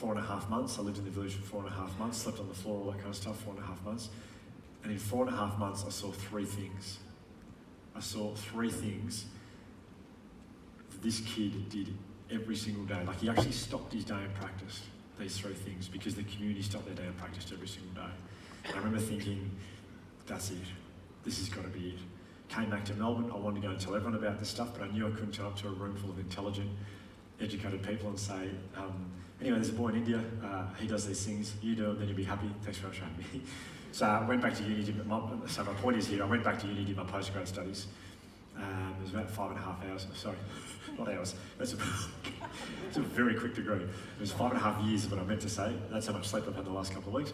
4.5 months. I lived in the village for 4.5 months, slept on the floor, all that kind of stuff, 4.5 months. And in 4.5 months, I saw 3 things. I saw 3 things that this kid did every single day. Like, he actually stopped his day and practiced these 3 things because the community stopped their day and practiced every single day. And I remember thinking, that's it. This has got to be it. Came back to Melbourne. I wanted to go and tell everyone about this stuff, but I knew I couldn't turn up to a room full of intelligent, educated people and say, anyway, there's a boy in India, he does these things, you do it, then you'll be happy. Thanks very much for having me. So I went back to uni, so my point is here, I went back to uni, did my postgrad studies. It was about 5.5 hours, sorry, not hours, it's a very quick degree. It was 5.5 years is what I meant to say. That's how much sleep I've had the last couple of weeks.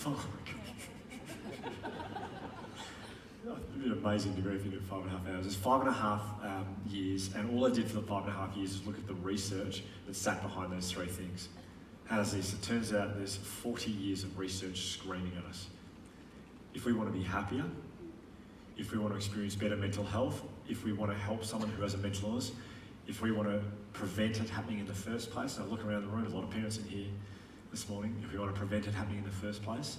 Oh my God. An amazing degree if you do 5.5 hours. It's 5.5 years, and all I did for the 5.5 years is look at the research that sat behind those 3 things. How's this? It turns out there's 40 years of research screaming at us. If we want to be happier, if we want to experience better mental health, if we want to help someone who has a mental illness, if we want to prevent it happening in the first place, and I look around the room, there's a lot of parents in here this morning, if we want to prevent it happening in the first place,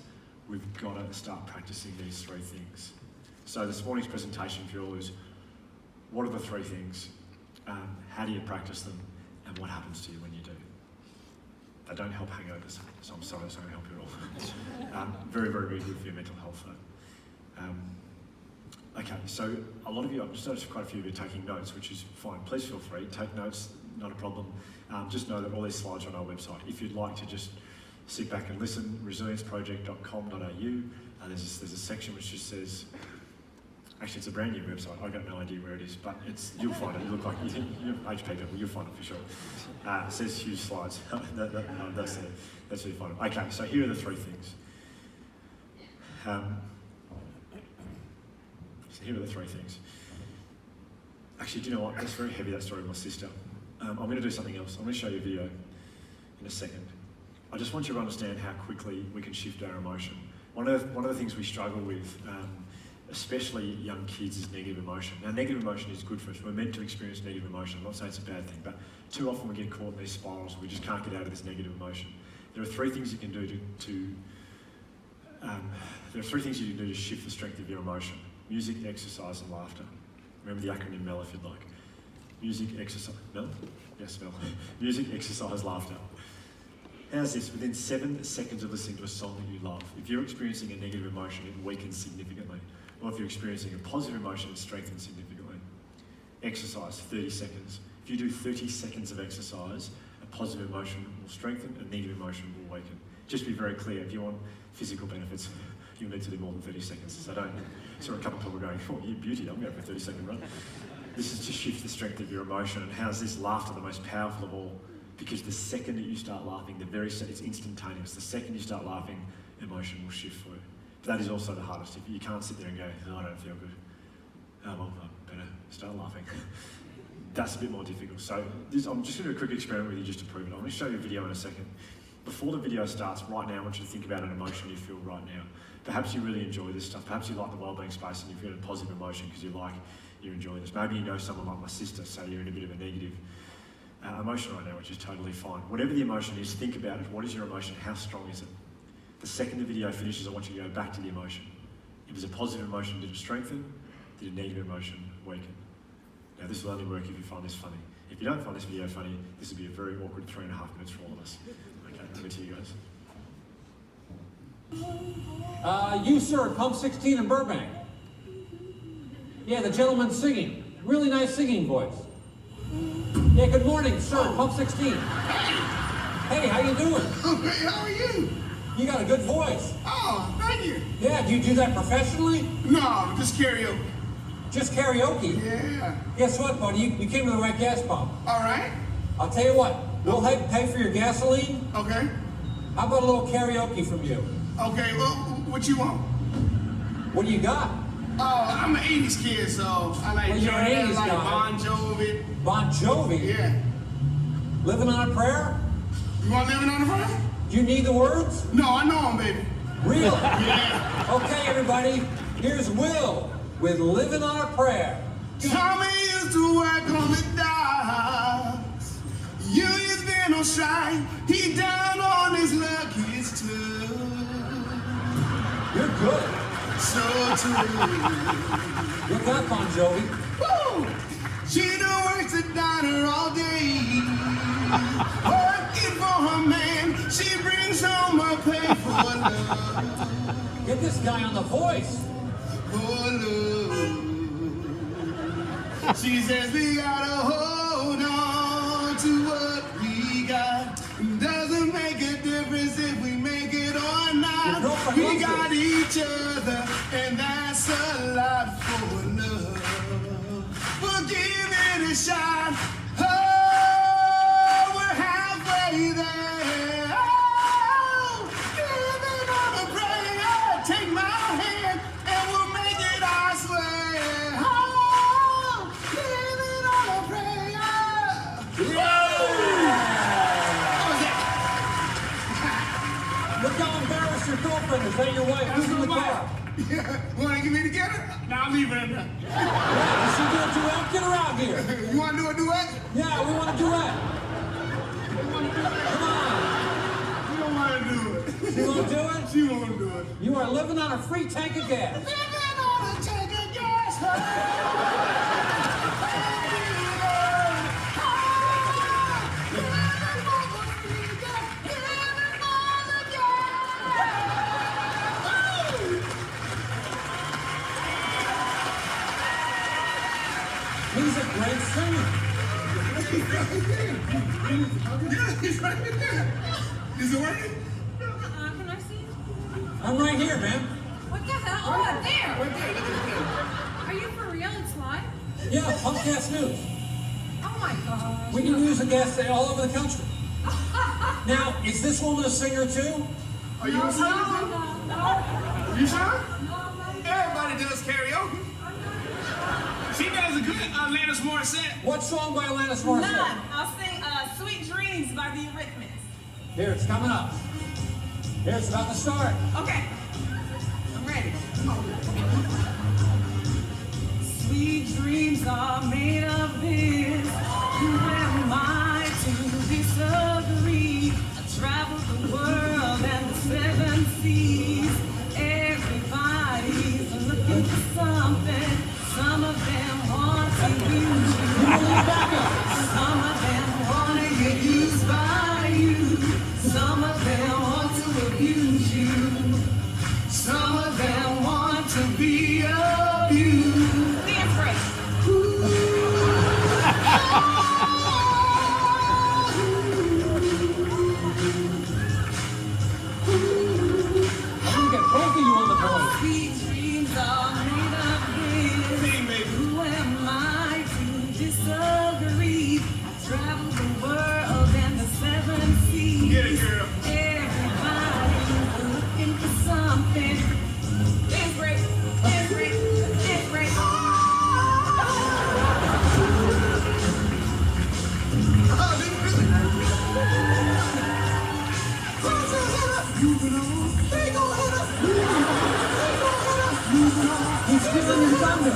we've got to start practicing these 3 things. So this morning's presentation for you all is, what are the 3 things? How do you practice them? And what happens to you when you do? They don't help hangovers, so I'm sorry, that's not going to help you at all. Very, very, very good for your mental health though. Okay, so a lot of you, I've just noticed quite a few of you are taking notes, which is fine. Please feel free, take notes, not a problem. Just know that all these slides are on our website. If you'd like to just sit back and listen, resilienceproject.com.au, there's a section which just says, actually it's a brand new website, I've got no idea where it is, but you'll find it, you look like you're HP people, you'll find it for sure. It says huge slides, that's where you find it. Okay, so here are the 3 things. So here are the 3 things. Actually, do you know what? That's very heavy, that story of my sister. I'm going to do something else. I'm going to show you a video in a second. I just want you to understand how quickly we can shift our emotion. One of the things we struggle with, especially young kids, is negative emotion. Now, negative emotion is good for us. We're meant to experience negative emotion. I'm not saying it's a bad thing, but too often we get caught in these spirals. We just can't get out of this negative emotion. There are 3 things you can do to shift the strength of your emotion. Music, exercise, and laughter. Remember the acronym MEL if you'd like. Music, exercise, MEL? Yes, MEL. Music, exercise, laughter. How's this? Within 7 seconds of listening to a song that you love, if you're experiencing a negative emotion, it weakens significantly. Or if you're experiencing a positive emotion, it strengthens significantly. Exercise, 30 seconds. If you do 30 seconds of exercise, a positive emotion will strengthen, a negative emotion will weaken. Just be very clear, if you want physical benefits, you'll need to do more than 30 seconds. So don't, so a couple of people going, oh, you beauty, I'm going for a 30-second run. This is to shift the strength of your emotion. And how's this? Laughter, the most powerful of all, because the second that you start laughing, it's instantaneous. The second you start laughing, emotion will shift for you. But that is also the hardest. If you can't sit there and go, oh, I don't feel good. Oh, well, I better start laughing. That's a bit more difficult. So I'm just going to do a quick experiment with you just to prove it. I'm going to show you a video in a second. Before the video starts, right now, I want you to think about an emotion you feel right now. Perhaps you really enjoy this stuff. Perhaps you like the wellbeing space and you feel a positive emotion because you're enjoying this. Maybe you know someone like my sister, so you're in a bit of a negative emotion right now, which is totally fine. Whatever the emotion is, think about it. What is your emotion? How strong is it? The second the video finishes, I want you to go back to the emotion. If it's a positive emotion, did it strengthen? Did a negative emotion weaken? Now, this will only work if you find this funny. If you don't find this video funny, this will be a very awkward 3.5 minutes for all of us. Okay, over to you guys. You, sir, at Pump 16 in Burbank. Yeah, the gentleman's singing. Really nice singing voice. Yeah, good morning, sir, at Pump 16. Hey, how you doing? Okay, how are you? You got a good voice. Oh, thank you. Yeah, do you do that professionally? No, just karaoke. Just karaoke? Yeah. Guess what, buddy? You came to the right gas pump. All right. I'll tell you what, we'll pay for your gasoline. Okay. How about a little karaoke from you? Okay, well, what you want? What do you got? Oh, I'm an 80s kid, so I like, Well, you're an 80s like guy. Bon Jovi. Bon Jovi? Yeah. Living on a Prayer? You want Living on a Prayer? Do you need the words? No, I know them, baby. Really? Yeah. Okay, everybody, here's Will with Living on a Prayer. Tommy used to work on the docks. You used to on strike. He down on his luck. It's tough. You're good. So true. Look out, Bon Jovi. Woo! She done works the diner all day. Working for her man. She brings home her pay for love. Get this guy on The Voice. For love. She says we gotta hold on to what we got. Doesn't make a difference if we make it or not. We got each other, and that's a lot for love. We'll give it a shot. Oh, we're halfway there. Oh, living on a prayer. Take my hand, and we'll make it, I swear. Oh, living on a prayer. What was that? Look how embarrassed your girlfriend is. That your wife? Who's in the car? Yeah, wanna get me together? Nah, I'm leaving her there. Yeah, is she doing a duet? Get her out here. You wanna do a duet? Yeah, we want a duet. Come on. You don't wanna do it. She won't do it? She won't do it. You are living on a free tank of gas. Living on a tank of gas. He's a great singer. Yeah, he's right there. Is it working? Can I see? I'm right here, man. What the hell? Oh, up there. Right there, look at that. Are you for real? It's live? Yeah, Pumpcast News. Oh my gosh. We can use a guest all over the country. Now, is this woman a singer too? Are you a singer? No. You sure? Everybody does karaoke. She does a good Alanis Morissette. What song by Alanis Morissette? None. I'll sing Sweet Dreams by the Eurythmics. Here, it's coming up. Here, it's about to start. Okay. I'm ready. Sweet dreams are made of this. Who am I to disagree? I travel the world and the seven seas. Everybody's looking for something. Some of them want to use you. Some of them want to get used by you. Some of them want to abuse you. Some of them want to be abused. Dance break. I'm gonna get both of you on The Voice. Sweet dreams are made of this. Sing, baby. Who am I to disagree? I travel the world and the seven seas. Get it, girl. Everybody's looking for something. Dance break, dance break, dance break. He's giving you thunder.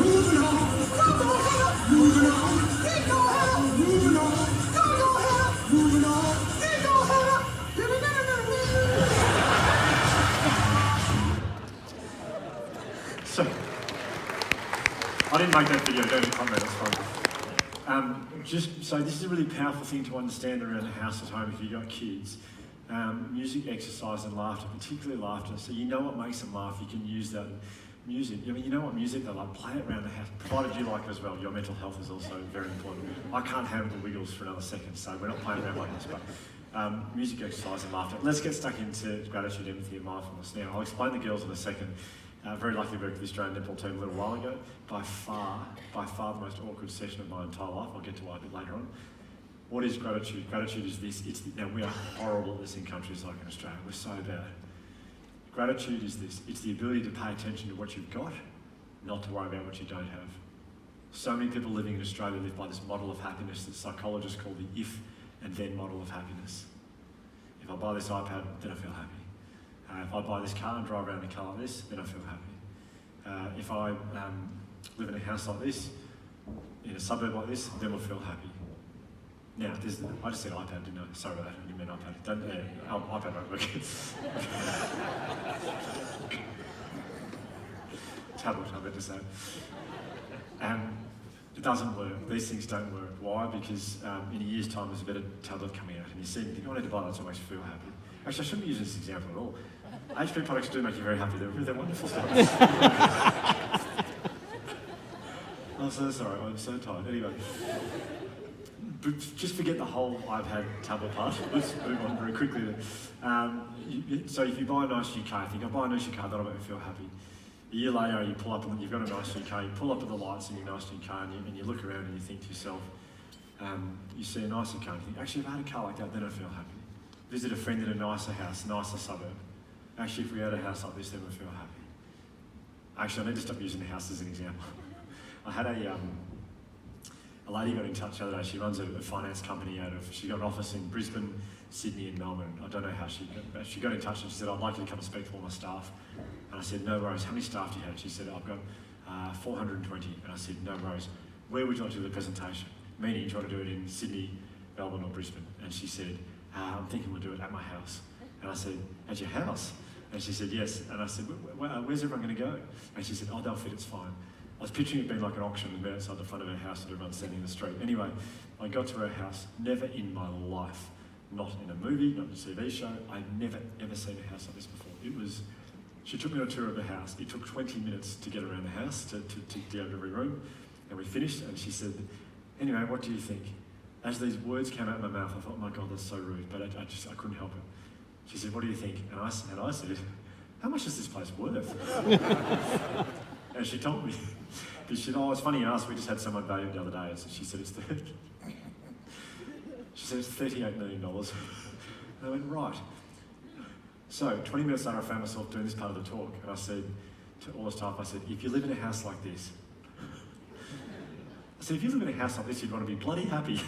So, I didn't make that video, don't comment, that's fine. So this is a really powerful thing to understand around the house at home if you've got kids. Music, exercise and laughter, particularly laughter. So you know what makes them laugh, you can use that. Music, I mean, you know what music they like, play it around the house, provided you like it as well. Your mental health is also very important. I can't handle the Wiggles for another second, so we're not playing around like this, but music, exercise and laughter. Let's get stuck into gratitude, empathy and mindfulness now. I'll explain the girls in a second. Very lucky worked with the Australian netball team a little while ago. By far the most awkward session of my entire life. I'll get to why a bit later on. What is gratitude? Gratitude is this. Now we are horrible at this in countries like in Australia. We're so bad. Gratitude is this. It's the ability to pay attention to what you've got, not to worry about what you don't have. So many people living in Australia live by this model of happiness that psychologists call the if and then model of happiness. If I buy this iPad, then I feel happy. If I buy this car and drive around in a car like this, then I feel happy. If I live in a house like this, in a suburb like this, then we'll feel happy. Now, I just said iPad, didn't I? Sorry about that, I didn't mean iPad. iPad won't work. Tablet, I meant to say. It doesn't work. These things don't work. Why? Because in a year's time, there's a better tablet coming out, and you see, you think, I need to buy that, so it makes you feel happy. Actually, I shouldn't use this example at all. HP products do make you very happy. They're wonderful stuff. I'm so sorry. I'm so tired. Anyway, but just forget the whole iPad tablet part. Let's move on very quickly. So if you buy a nice new car, you think, I'll buy a nice new car, that'll make me feel happy. A year later, you pull up and you've got a nice new car, you pull up at the lights in your nice new car and you look around and you think to yourself, you see a nicer car and you think, actually if I had a car like that, then I'd feel happy. Visit a friend in a nicer house, nicer suburb. Actually, if we had a house like this, then we'd feel happy. Actually, I need to stop using the house as an example. I had a lady got in touch the other day. She runs a finance company she got an office in Brisbane, Sydney and Melbourne. I don't know how she got in touch and she said, I'd like you to come and speak to all my staff. And I said, no worries, how many staff do you have? She said, I've got 420. And I said, no worries, where would you like to do the presentation? Meaning, do you want to do it in Sydney, Melbourne or Brisbane? And she said, I'm thinking we'll do it at my house. And I said, at your house? And she said, yes. And I said, where's everyone going to go? And she said, oh, they'll fit, it's fine. I was picturing it being like an auction outside the front of her house and everyone standing in the street. Anyway, I got to her house, never in my life, not in a movie, not in a TV show, I'd never ever seen a house like this before. She took me on a tour of the house. It took 20 minutes to get around the house, to get out of every room. And we finished and she said, anyway, what do you think? As these words came out of my mouth, I thought, oh my God, that's so rude, but I couldn't help it. She said, what do you think? And I said, how much is this place worth? And she told me, because she said, oh, it's funny you asked, we just had someone value the other day. And so she said, it's $38 million. And I went, right. So 20 minutes later, I found myself doing this part of the talk. And I said to all the staff, I said, if you live in a house like this, I said, if you live in a house like this, you'd want to be bloody happy.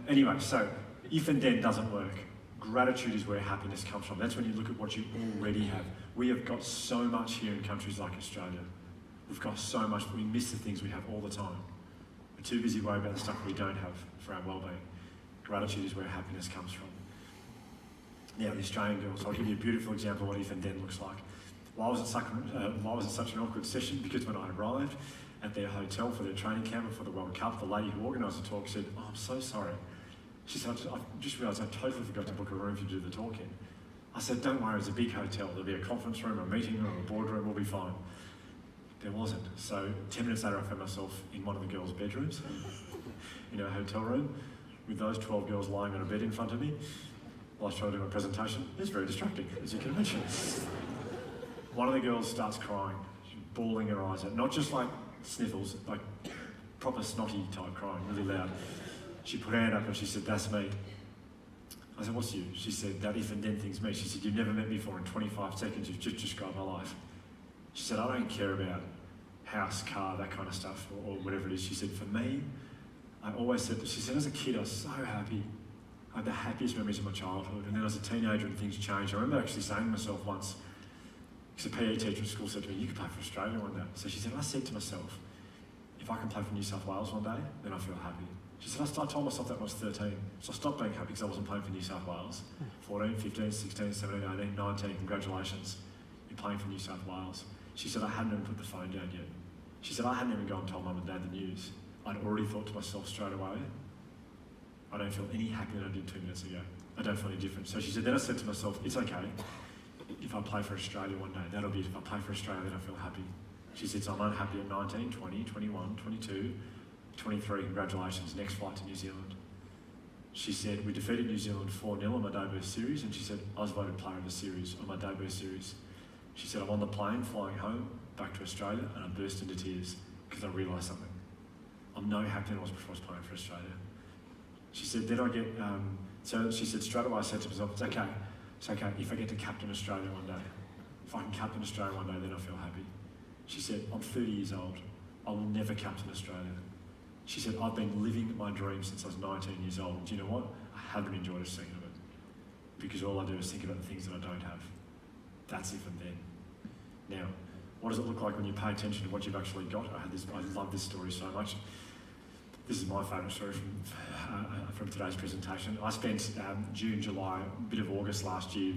Anyway, so if and then doesn't work. Gratitude is where happiness comes from. That's when you look at what you already have. We have got so much here in countries like Australia. We've got so much, but we miss the things we have all the time. We're too busy worrying about the stuff we don't have for our well-being. Gratitude is where happiness comes from. Now, the Australian girls, I'll give you a beautiful example of what if and then looks like. Why was it such an awkward session? Because when I arrived at their hotel for their training camp for the World Cup, the lady who organised the talk said, oh, I'm so sorry. She said, I just realised I totally forgot to book a room for you to do the talk in. I said, don't worry, it's a big hotel. There'll be a conference room, a meeting room, a boardroom, we'll be fine. There wasn't. So 10 minutes later, I found myself in one of the girls' bedrooms, in a hotel room, with those 12 girls lying on a bed in front of me while I was trying to do my presentation. It's very distracting, as you can imagine. One of the girls starts crying, bawling her eyes out, not just like sniffles, like proper snotty type crying, really loud. She put her hand up and she said, that's me. I said, what's you? She said, that if and then thing's me. She said, you've never met me before in 25 seconds, you've just described my life. She said, I don't care about house, car, that kind of stuff, or whatever it is. She said, for me, I always said, she said, as a kid, I was so happy. I had the happiest memories of my childhood. And then as a teenager and things changed, I remember actually saying to myself once, because a PE teacher at school said to me, you could play for Australia one day. So she said, I said to myself, if I can play for New South Wales one day, then I feel happy. She said, I told myself that when I was 13. So I stopped being happy because I wasn't playing for New South Wales. 14, 15, 16, 17, 18, 19, congratulations. You're playing for New South Wales. She said, I hadn't even put the phone down yet. She said, I hadn't even gone and told Mum and Dad the news. I'd already thought to myself straight away, I don't feel any happier than I did 2 minutes ago. I don't feel any different. So she said, then I said to myself, it's okay if I play for Australia one day. That'll be it. If I play for Australia, then I feel happy. She said, so I'm unhappy at 19, 20, 21, 22, 23, congratulations, next flight to New Zealand. She said, we defeated New Zealand 4-0 on my debut series, and she said, I was voted player of the series on my debut series. She said, I'm on the plane flying home, back to Australia, and I burst into tears because I realised something. I'm no happier than I was before I was playing for Australia. She said, then I get, so she said, straight away I said to myself, it's okay if I get to captain Australia one day. If I can captain Australia one day, then I feel happy. She said, I'm 30 years old, I will never captain Australia. She said, I've been living my dream since I was 19 years old. And do you know what? I haven't enjoyed a second of it. Because all I do is think about the things that I don't have. That's if and then. Now, what does it look like when you pay attention to what you've actually got? I love this story so much. this is my favourite story from today's presentation. I spent June, July, a bit of August last year.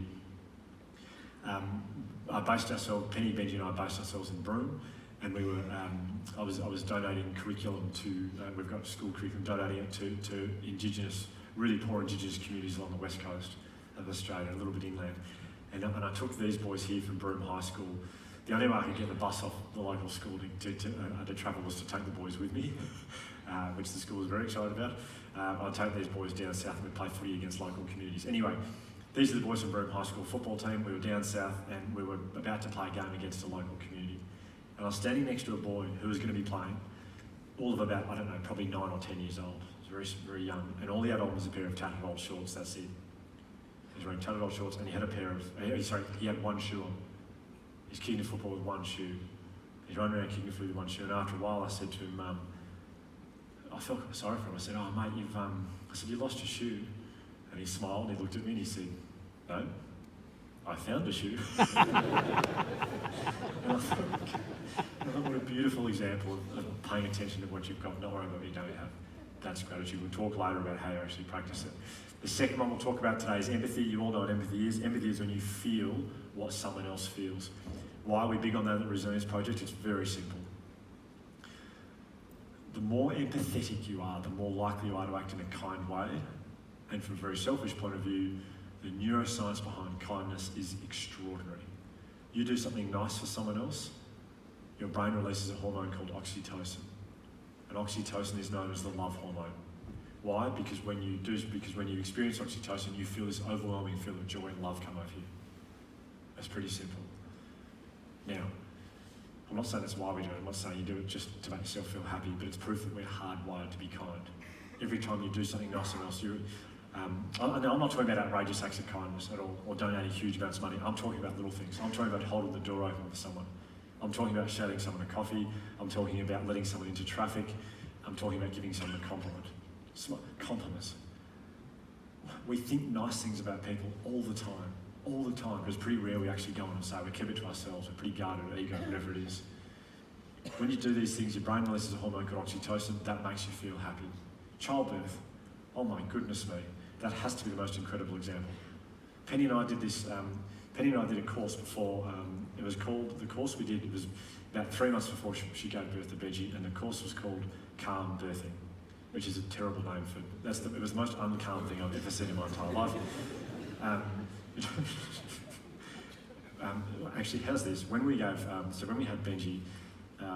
I based ourselves, Penny, Benji and I based ourselves in Broome, and we were, I was donating curriculum to, we've got school curriculum, donating it to Indigenous, really poor Indigenous communities along the west coast of Australia, a little bit inland. And I took these boys here from Broome High School. The only way I could get the bus off the local school to travel was to take the boys with me, which the school was very excited about. I'd take these boys down south and we'd play footy against local communities. Anyway, these are the boys from Broome High School football team. We were down south and we were about to play a game against a local community. And I was standing next to a boy who was going to be playing, all of about, I don't know, probably 9 or 10 years old. He was very, very young. And all he had on was a pair of tattered old shorts, that's it. He was wearing tattered old shorts and he had a pair of, he had one shoe on. He's kicking the football with one shoe. He's running around kicking the football with one shoe. And after a while I said to him, I felt sorry for him. I said, oh mate, I said, you lost your shoe. And he smiled and he looked at me and he said, no, I found a shoe. And I thought, what a beautiful example of paying attention to what you've got, not worrying about what you don't have. That's gratitude. We'll talk later about how you actually practice it. The second one we'll talk about today is empathy. You all know what empathy is. Empathy is when you feel what someone else feels. Why are we big on that at the Resilience Project? It's very simple. The more empathetic you are, the more likely you are to act in a kind way. And from a very selfish point of view, the neuroscience behind kindness is extraordinary. You do something nice for someone else, your brain releases a hormone called oxytocin. And oxytocin is known as the love hormone. Why? Because when you experience oxytocin, you feel this overwhelming feeling of joy and love come over you. That's pretty simple. Now, I'm not saying that's why we do it. I'm not saying you do it just to make yourself feel happy, but it's proof that we're hardwired to be kind. Every time you do something nice to someone else, I'm not talking about outrageous acts of kindness at all, or donating huge amounts of money. I'm talking about little things. I'm talking about holding the door open for someone. I'm talking about shouting someone a coffee. I'm talking about letting someone into traffic. I'm talking about giving someone a compliment. Compliments. We think nice things about people all the time, but it's pretty rare we actually go on and say we keep it to ourselves, we're pretty guarded, ego, whatever it is. When you do these things, your brain releases a hormone called oxytocin, that makes you feel happy. Childbirth, oh my goodness me, that has to be the most incredible example. Penny and I did this, Penny and I did a course before, the course we did, it was about 3 months before she gave birth to Benji, and the course was called Calm Birthing, which is a terrible name for, it was the most uncalm thing I've ever seen in my entire life. Actually has this, when we had Benji,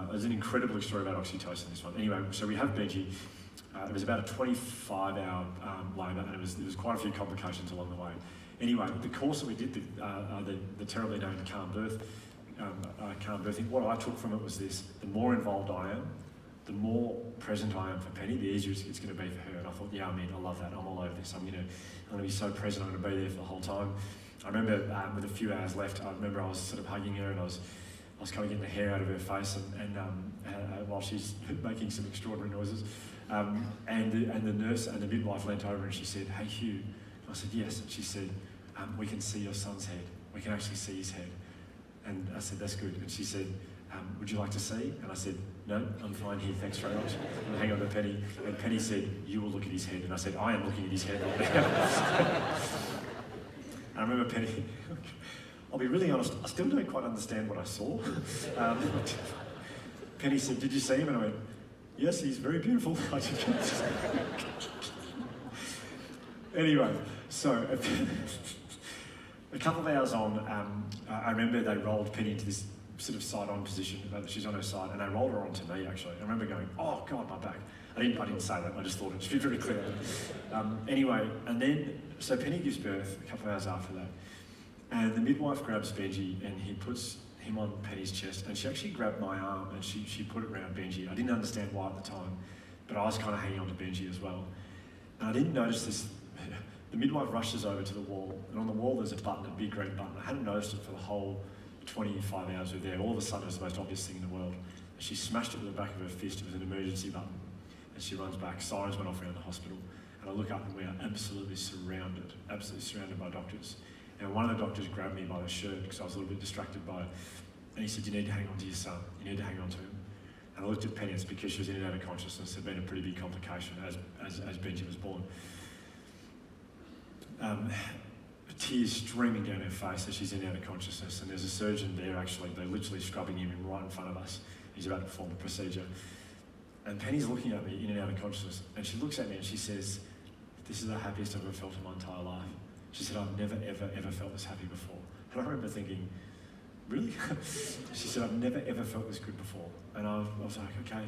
there's an incredible story about oxytocin, this one. Anyway, so we have Benji, it was about a 25-hour labour, and there was quite a few complications along the way. Anyway, the course that we did, the terribly named Calm Birthing, what I took from it was this: the more involved I am, the more present I am for Penny, the easier it's going to be for her. And I thought, yeah, I love that. I'm all over this. I'm going to be so present. I'm going to be there for the whole time. I remember with a few hours left, I remember I was sort of hugging her and I was kind of getting the hair out of her face and while she's making some extraordinary noises. And the nurse and the midwife leant over and she said, "Hey Hugh." I said, "Yes." And she said, "We can see your son's head. We can actually see his head." And I said, "That's good." And she said, "Would you like to see?" And I said, "No, I'm fine here, thanks very much." And I hang on to Penny. And Penny said, "You will look at his head." And I said, "I am looking at his head right now." And I remember Penny, I'll be really honest, I still don't quite understand what I saw. Penny said, "Did you see him?" And I went, "Yes, he's very beautiful." Anyway, so a couple of hours on, I remember they rolled Penny into this sort of side-on position. She's on her side, and they rolled her onto me, actually. I remember going, "Oh, God, my back." I didn't say that, I just thought it should be very clear. Anyway, and then, so Penny gives birth a couple of hours after that, and the midwife grabs Benji, and he puts him on Penny's chest, and she actually grabbed my arm, and she put it around Benji. I didn't understand why at the time, but I was kind of hanging on to Benji as well. And I didn't notice this. The midwife rushes over to the wall, and on the wall there's a button, a big green button. I hadn't noticed it for the whole 25 hours we were there. All of a sudden it was the most obvious thing in the world. And she smashed it with the back of her fist. It was an emergency button. And she runs back. Sirens went off around the hospital. And I look up and we are absolutely surrounded by doctors. And one of the doctors grabbed me by the shirt because I was a little bit distracted by it. And he said, "You need to hang on to your son. You need to hang on to him." And I looked at Penny, it's because she was in and out of consciousness. It had been a pretty big complication as Benji was born. Tears streaming down her face as she's in and out of consciousness, and there's a surgeon there actually, they're literally scrubbing him right in front of us. He's about to perform the procedure. And Penny's looking at me in and out of consciousness, and she looks at me and she says, "This is the happiest I've ever felt in my entire life." She said, "I've never, ever, ever felt this happy before." And I remember thinking, really? She said, "I've never, ever felt this good before." And I was like, okay.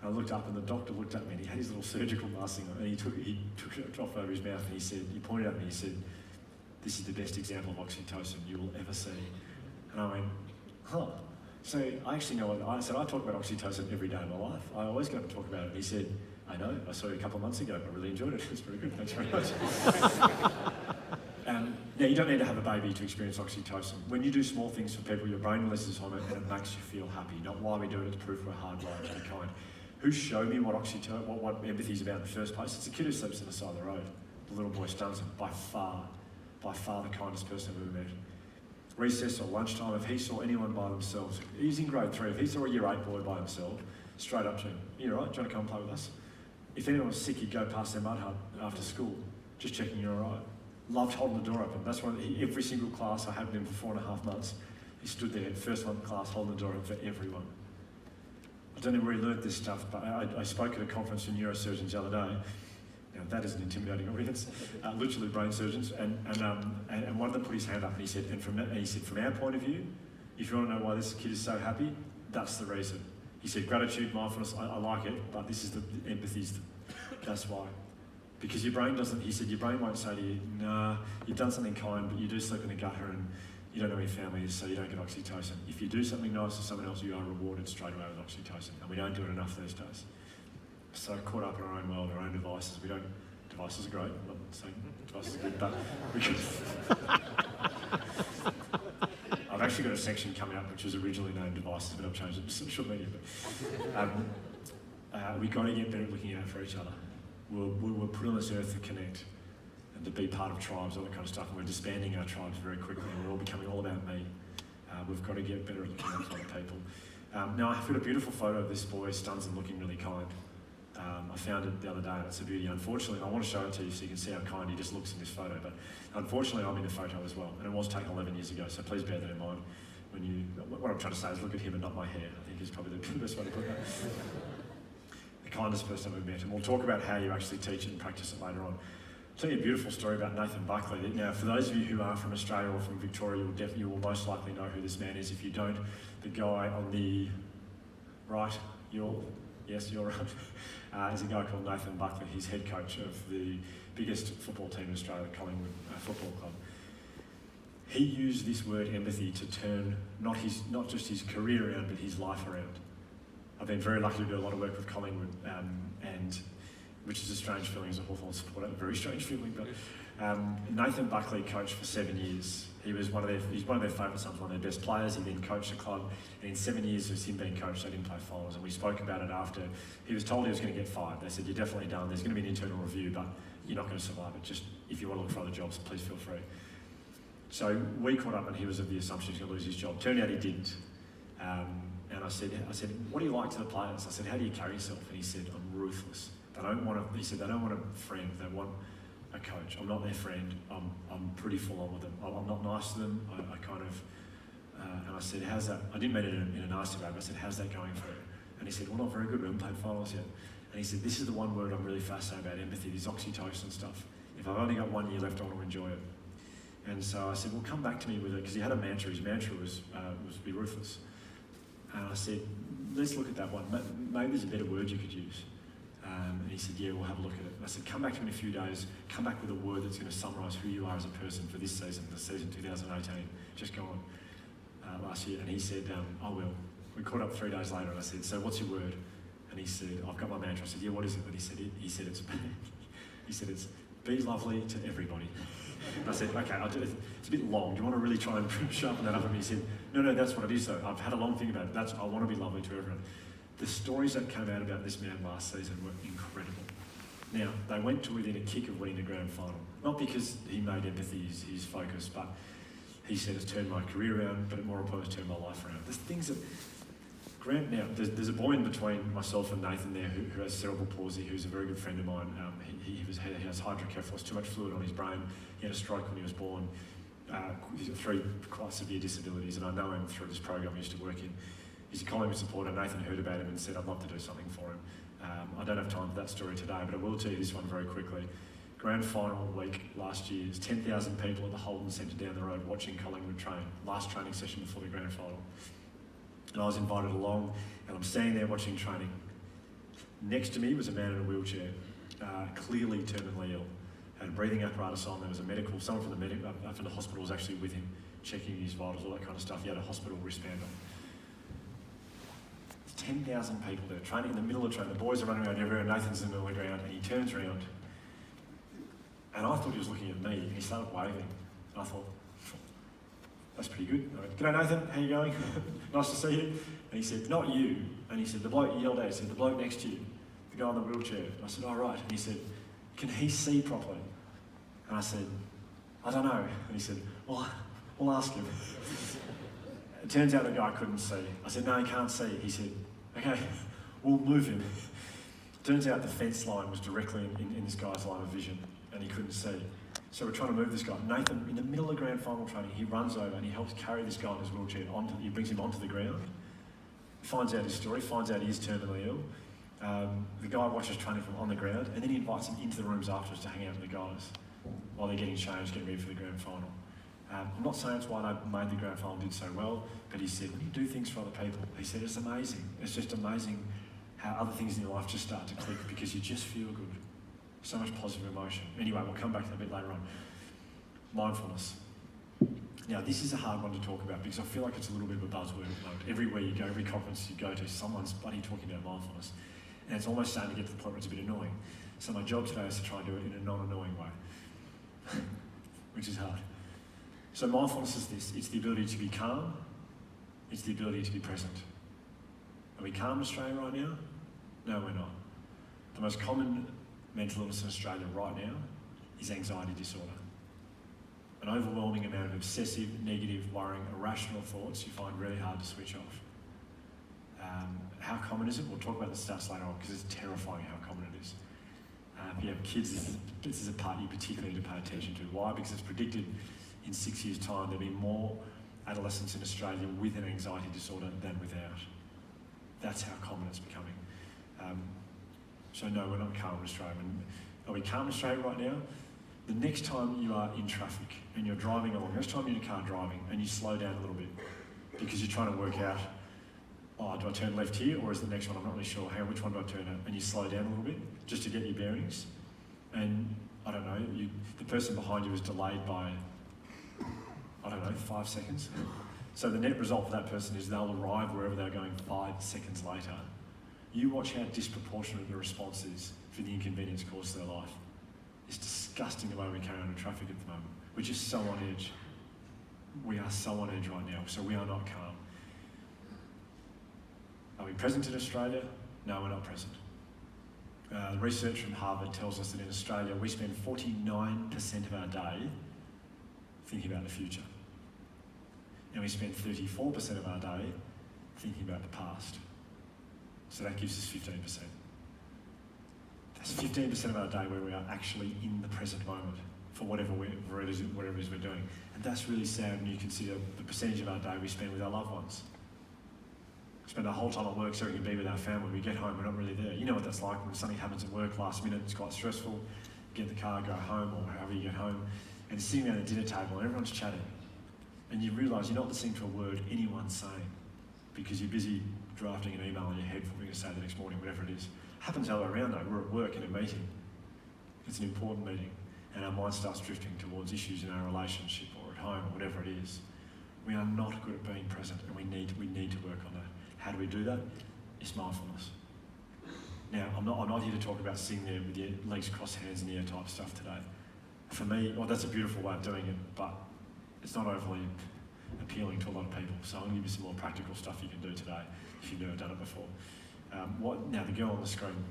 And I looked up and the doctor looked at me and he had his little surgical mask thing on, and he took it off over his mouth and he pointed at me and he said, "This is the best example of oxytocin you will ever see." And I went, huh. So I actually know what I said. I talk about oxytocin every day of my life. I always go up and talk about it. And he said, "I know, I saw you a couple of months ago. I really enjoyed it. It's very good. Thanks very much." Now, you don't need to have a baby to experience oxytocin. When you do small things for people, your brain releases hormone and it makes you feel happy. Not why we do it, it's proof we're hardwired to be kind. Who showed me what empathy is about in the first place? It's a kid who sleeps on the side of the road. The little boy stuns him. By far the kindest person I've ever met. Recess or lunchtime, if he saw anyone by themselves, he's in grade 3, if he saw a year 8 boy by himself, straight up to him, "You all right? Do you want to come play with us?" If anyone was sick, he'd go past their mud hut after school, just checking you're all right. Loved holding the door open. That's why every single class I had with him for 4.5 months, he stood there, first one in class, holding the door open for everyone. I don't know where he learned this stuff, but I spoke at a conference for neurosurgeons the other day. Now, that is an intimidating audience, literally brain surgeons, and one of them put his hand up and he said, from our point of view, if you want to know why this kid is so happy, that's the reason. He said, gratitude, mindfulness, I like it, but this is the empathy, that's why. Because your brain doesn't, he said, your brain won't say to you, "Nah, you've done something kind, but you do sleep in a gutter and you don't know who your family is, so you don't get oxytocin." If you do something nice for someone else, you are rewarded straight away with oxytocin, and we don't do it enough these days. So caught up in our own world, our own devices. Devices are great, I'm not saying devices are good, but we can. I've actually got a section coming up which was originally named devices, but I've changed it to social media. But we've got to get better at looking out for each other. We're put on this earth to connect and to be part of tribes, all that kind of stuff, and we're disbanding our tribes very quickly, and we're all becoming all about me. We've got to get better at looking out for other people. Now, I've got a beautiful photo of this boy, stuns and looking really kind. I found it the other day and it's a beauty. Unfortunately, I want to show it to you so you can see how kind he just looks in this photo, but unfortunately I'm in the photo as well, and it was taken 11 years ago, so please bear that in mind. What I'm trying to say is look at him and not my hair, I think is probably the best way to put that. The kindest person I've ever met, and we'll talk about how you actually teach it and practice it later on. I'll tell you a beautiful story about Nathan Buckley. Now, for those of you who are from Australia or from Victoria, you will most likely know who this man is. If you don't, the guy on the right, you're right, is a guy called Nathan Buckley. He's head coach of the biggest football team in Australia, Collingwood Football Club. He used this word empathy to turn not just his career around, but his life around. I've been very lucky to do a lot of work with Collingwood, and which is a strange feeling as a Hawthorn supporter, a very strange feeling. But Nathan Buckley coached for 7 years. He's one of their favourite sons, one of their best players. He then coached the club, and in 7 years of him being coached, they didn't play finals. And we spoke about it after he was told he was going to get fired. They said, "You're definitely done. There's going to be an internal review, but you're not going to survive it. Just if you want to look for other jobs, please feel free." So we caught up, and he was of the assumption he was going to lose his job. Turned out he didn't. And I said, "What do you like to the players?" I said, "How do you carry yourself?" And he said, "I'm ruthless. They don't want a friend. They want a coach. I'm not their friend. I'm pretty full on with them. I'm not nice to them. I kind of," and I said, "How's that?" I didn't mean it in a nasty way, but I said, "How's that going for you?" And he said, "Well, not very good. We haven't played finals yet." And he said, "This is the one word I'm really fascinated about, empathy, this oxytocin stuff. If I've only got 1 year left, I want to enjoy it." And so I said, "Well, come back to me with it," because he had a mantra. His mantra was be ruthless. And I said, "Let's look at that one. Maybe there's a better word you could use." And he said, "Yeah, we'll have a look at it." And I said, "Come back to me in a few days. Come back with a word that's going to summarise who you are as a person for this season, the season 2018, just gone last year." And he said, "I will." We caught up 3 days later, and I said, "So what's your word?" And he said, "I've got my mantra." I said, "Yeah, what is it?" And he said it's be lovely to everybody. And I said, "Okay, I'll do it. It's a bit long. Do you want to really try and sharpen that up?" And he said, No, that's what it is though. I've had a long think about it. I want to be lovely to everyone." The stories that came out about this man last season were incredible. Now, they went to within a kick of winning the grand final. Not because he made empathy his focus, but he said it's turned my career around, but more importantly, it's turned my life around. There's things that Grant, now, there's a boy in between myself and Nathan there who has cerebral palsy, who's a very good friend of mine. He has hydrocephalus, too much fluid on his brain. He had a stroke when he was born. He's got 3 quite severe disabilities, and I know him through this program I used to work in. He's a Collingwood supporter. Nathan heard about him and said, I'd love to do something for him. I don't have time for that story today, but I will tell you this one very quickly. Grand final week last year, there's 10,000 people at the Holden Centre down the road watching Collingwood train, last training session before the grand final. And I was invited along, and I'm standing there watching training. Next to me was a man in a wheelchair, clearly terminally ill. Had a breathing apparatus on. There was a medical, someone from the hospital was actually with him, checking his vitals, all that kind of stuff. He had a hospital wristband on. There's 10,000 people there, training in the middle of the train. The boys are running around everywhere, and Nathan's in the middle of the ground, and he turns around. And I thought he was looking at me, and he started waving. And I thought, that's pretty good. I went, "G'day Nathan, how you going? Nice to see you." And he said, "Not you." And he said, the bloke, he yelled out, he said, "The bloke next to you, the guy in the wheelchair." And I said, "Oh, right." And he said, "Can he see properly?" And I said, "I don't know." And he said, "Well, we'll ask him." It turns out the guy couldn't see. I said, "No, he can't see." He said, "Okay, we'll move him." Turns out the fence line was directly in this guy's line of vision, and he couldn't see. So we're trying to move this guy. Nathan, in the middle of grand final training, he runs over and he helps carry this guy in his wheelchair he brings him onto the ground, finds out his story, finds out he is terminally ill. The guy watches training from on the ground, and then he invites him into the rooms afterwards to hang out with the guys while they're getting changed, getting ready for the grand final. I'm not saying it's why they made the grand final and did so well, but he said, when you do things for other people, he said, it's amazing. It's just amazing how other things in your life just start to click because you just feel good. So much positive emotion. Anyway, we'll come back to that a bit later on. Mindfulness. Now, this is a hard one to talk about because I feel like it's a little bit of a buzzword at the moment. Everywhere you go, every conference you go to, someone's bloody talking about mindfulness. And it's almost starting to get to the point where it's a bit annoying. So my job today is to try and do it in a non-annoying way, which is hard. So mindfulness is this. It's the ability to be calm. It's the ability to be present. Are we calm in Australia right now? No, we're not. The most common mental illness in Australia right now is anxiety disorder. An overwhelming amount of obsessive, negative, worrying, irrational thoughts you find really hard to switch off. How common is it? We'll talk about the stats later on because it's terrifying how common it is. If you have kids, this is a part you particularly need to pay attention to. Why? Because it's predicted in 6 years' time there'll be more adolescents in Australia with an anxiety disorder than without. That's how common it's becoming. So no, we're not calm in Australia. Are we calm in Australia right now? The next time you are in traffic and you're driving along, next time you're in a car driving and you slow down a little bit because you're trying to work out, oh, do I turn left here or is the next one? I'm not really sure. Hang on, which one do I turn at? And you slow down a little bit just to get your bearings. And I don't know, the person behind you is delayed by, 5 seconds. So the net result for that person is they'll arrive wherever they're going 5 seconds later. You watch how disproportionate the response is for the inconvenience caused to their life. It's disgusting the way we carry on in traffic at the moment. We're just so on edge. We are so on edge right now, so we are not calm. Are we present in Australia? No, we're not present. The research from Harvard tells us that in Australia we spend 49% of our day thinking about the future. And we spend 34% of our day thinking about the past. So that gives us 15%. That's 15% of our day where we are actually in the present moment for whatever it is we're doing. And that's really sad when you consider the percentage of our day we spend with our loved ones. We spend our whole time at work so we can be with our family. We get home, we're not really there. You know what that's like when something happens at work last minute, it's quite stressful. Get in the car, go home, or however you get home, and sitting around the dinner table and everyone's chatting. And you realise you're not listening to a word anyone's saying because you're busy drafting an email in your head for what you're going to say the next morning, whatever it is. Happens the other way around though. We're at work in a meeting. It's an important meeting. And our mind starts drifting towards issues in our relationship or at home or whatever it is. We are not good at being present and we need to work on that. How do we do that? It's mindfulness. Now, I'm not here to talk about sitting there with your legs crossed, hands in the air type stuff today. For me, well, that's a beautiful way of doing it, but it's not overly appealing to a lot of people. So I'm going to give you some more practical stuff you can do today if you've never done it before. Now, the girl on the screen.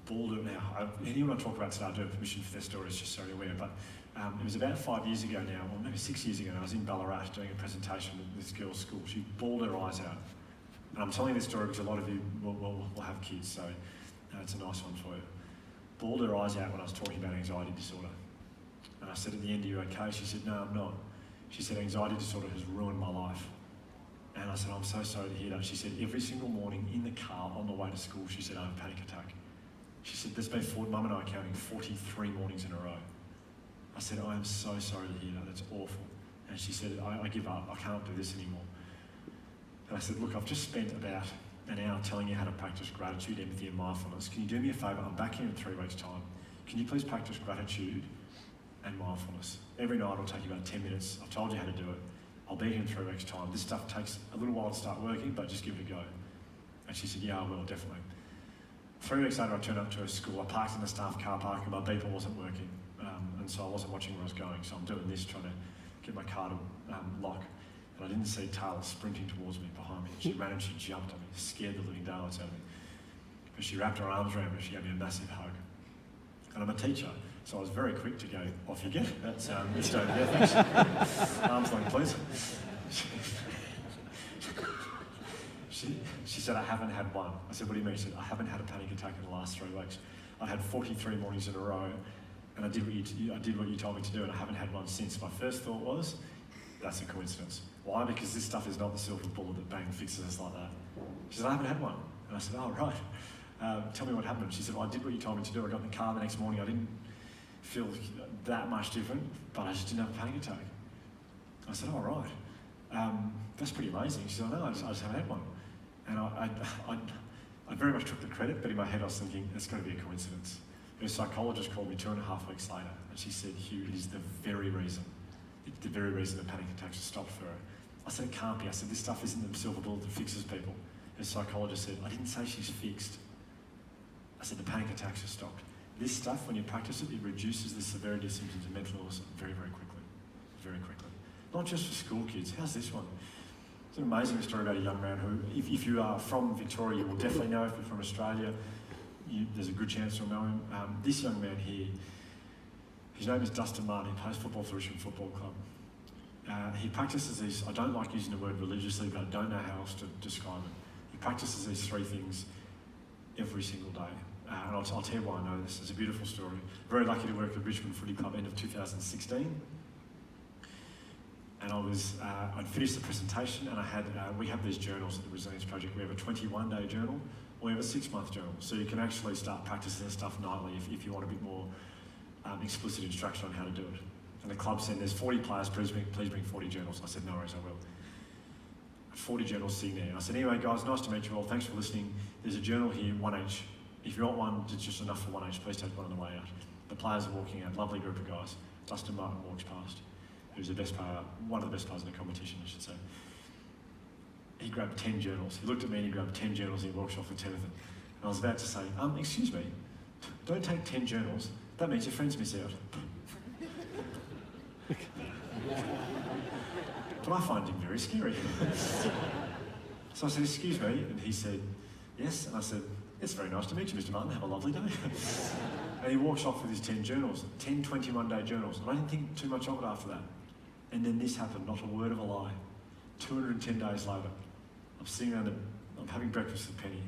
Now, anyone I talk about today, I do have permission for their stories, just so you're aware, but It was about 5 years ago now, or maybe 6 years ago, and I was in Ballarat doing a presentation at this girl's school. She bawled her eyes out. And I'm telling this story because a lot of you will have kids, so it's a nice one for you. Bawled her eyes out when I was talking about anxiety disorder. And I said, at the end, are you okay? She said, no, I'm not. She said, anxiety disorder has ruined my life. And I said, I'm so sorry to hear that. She said, every single morning in the car on the way to school, she said, I have a panic attack. She said, there's been, Mum and I counting 43 mornings in a row. I said, I am so sorry to hear that, it's awful. And she said, I give up, I can't do this anymore. And I said, look, I've just spent about an hour telling you how to practice gratitude, empathy and mindfulness. Can you do me a favour? I'm back here in 3 weeks' time. Can you please practice gratitude and mindfulness? Every night it'll take you about 10 minutes. I've told you how to do it. I'll be here in 3 weeks' time. This stuff takes a little while to start working, but just give it a go. And she said, yeah, I will, definitely. 3 weeks later, I turned up to her school. I parked in the staff car park and my beeper wasn't working. And so I wasn't watching where I was going. So I'm doing this, trying to get my car to lock. And I didn't see Taylor sprinting towards me behind me. She ran and she jumped on me, scared the living daylights out of me. But she wrapped her arms around me and she gave me a massive hug. And I'm a teacher, so I was very quick to go, off you get. That's just over there, thanks. Arms length, please. She said, I haven't had one. I said, what do you mean? She said, I haven't had a panic attack in the last 3 weeks. I had 43 mornings in a row, and I did what you told me to do, and I haven't had one since. My first thought was, that's a coincidence. Why? Because this stuff is not the silver bullet that bang fixes us like that. She said, I haven't had one. And I said, oh, right. Tell me what happened. She said, well, I did what you told me to do. I got in the car the next morning. I didn't feel that much different, but I just didn't have a panic attack. I said, oh, right. That's pretty amazing. She said, no, I just haven't had one. And I very much took the credit, but in my head I was thinking, it's got to be a coincidence. Her psychologist called me 2.5 weeks later, and she said, Hugh, it is the very reason the panic attacks have stopped for her. I said, it can't be. I said, this stuff isn't the silver bullet that fixes people. Her psychologist said, I didn't say she's fixed. I said, the panic attacks have stopped. This stuff, when you practice it, it reduces the severity of symptoms of mental illness very, very quickly. Very quickly. Not just for school kids. How's this one? It's an amazing story about a young man who, if you are from Victoria, you will definitely know. If you're from Australia, there's a good chance you'll know him. This young man here, his name is Dustin Martin. He plays football for Richmond Football Club. He practices these, I don't like using the word religiously, but I don't know how else to describe it. He practices these 3 things every single day. And I'll tell you why I know this. It's a beautiful story. Very lucky to work at Richmond Footy Club end of 2016. And I'd finished the presentation and we have these journals at the Resilience Project. We have a 21-day journal, or we have a 6-month journal. So you can actually start practicing this stuff nightly if you want a bit more explicit instruction on how to do it. And the club said, there's 40 players, please bring 40 journals. I said, no worries, I will. 40 journals sitting there. And I said, anyway, guys, nice to meet you all. Thanks for listening. There's a journal here, 1 each. If you want one, it's just enough for 1 each. Please take one on the way out. The players are walking out, lovely group of guys. Dustin Martin walks past, who's the best player, one of the best players in the competition, I should say. He grabbed 10 journals. He looked at me and he grabbed 10 journals and he walked off with 10 of them. And I was about to say, excuse me, don't take 10 journals. That means your friends miss out. But I find him very scary. So I said, excuse me, and he said, yes. And I said, it's very nice to meet you, Mr. Martin. Have a lovely day. And he walks off with his 10 journals, 10 21-day journals. And I didn't think too much of it after that. And then this happened, not a word of a lie. 210 days later, I'm sitting around, I'm having breakfast with Penny,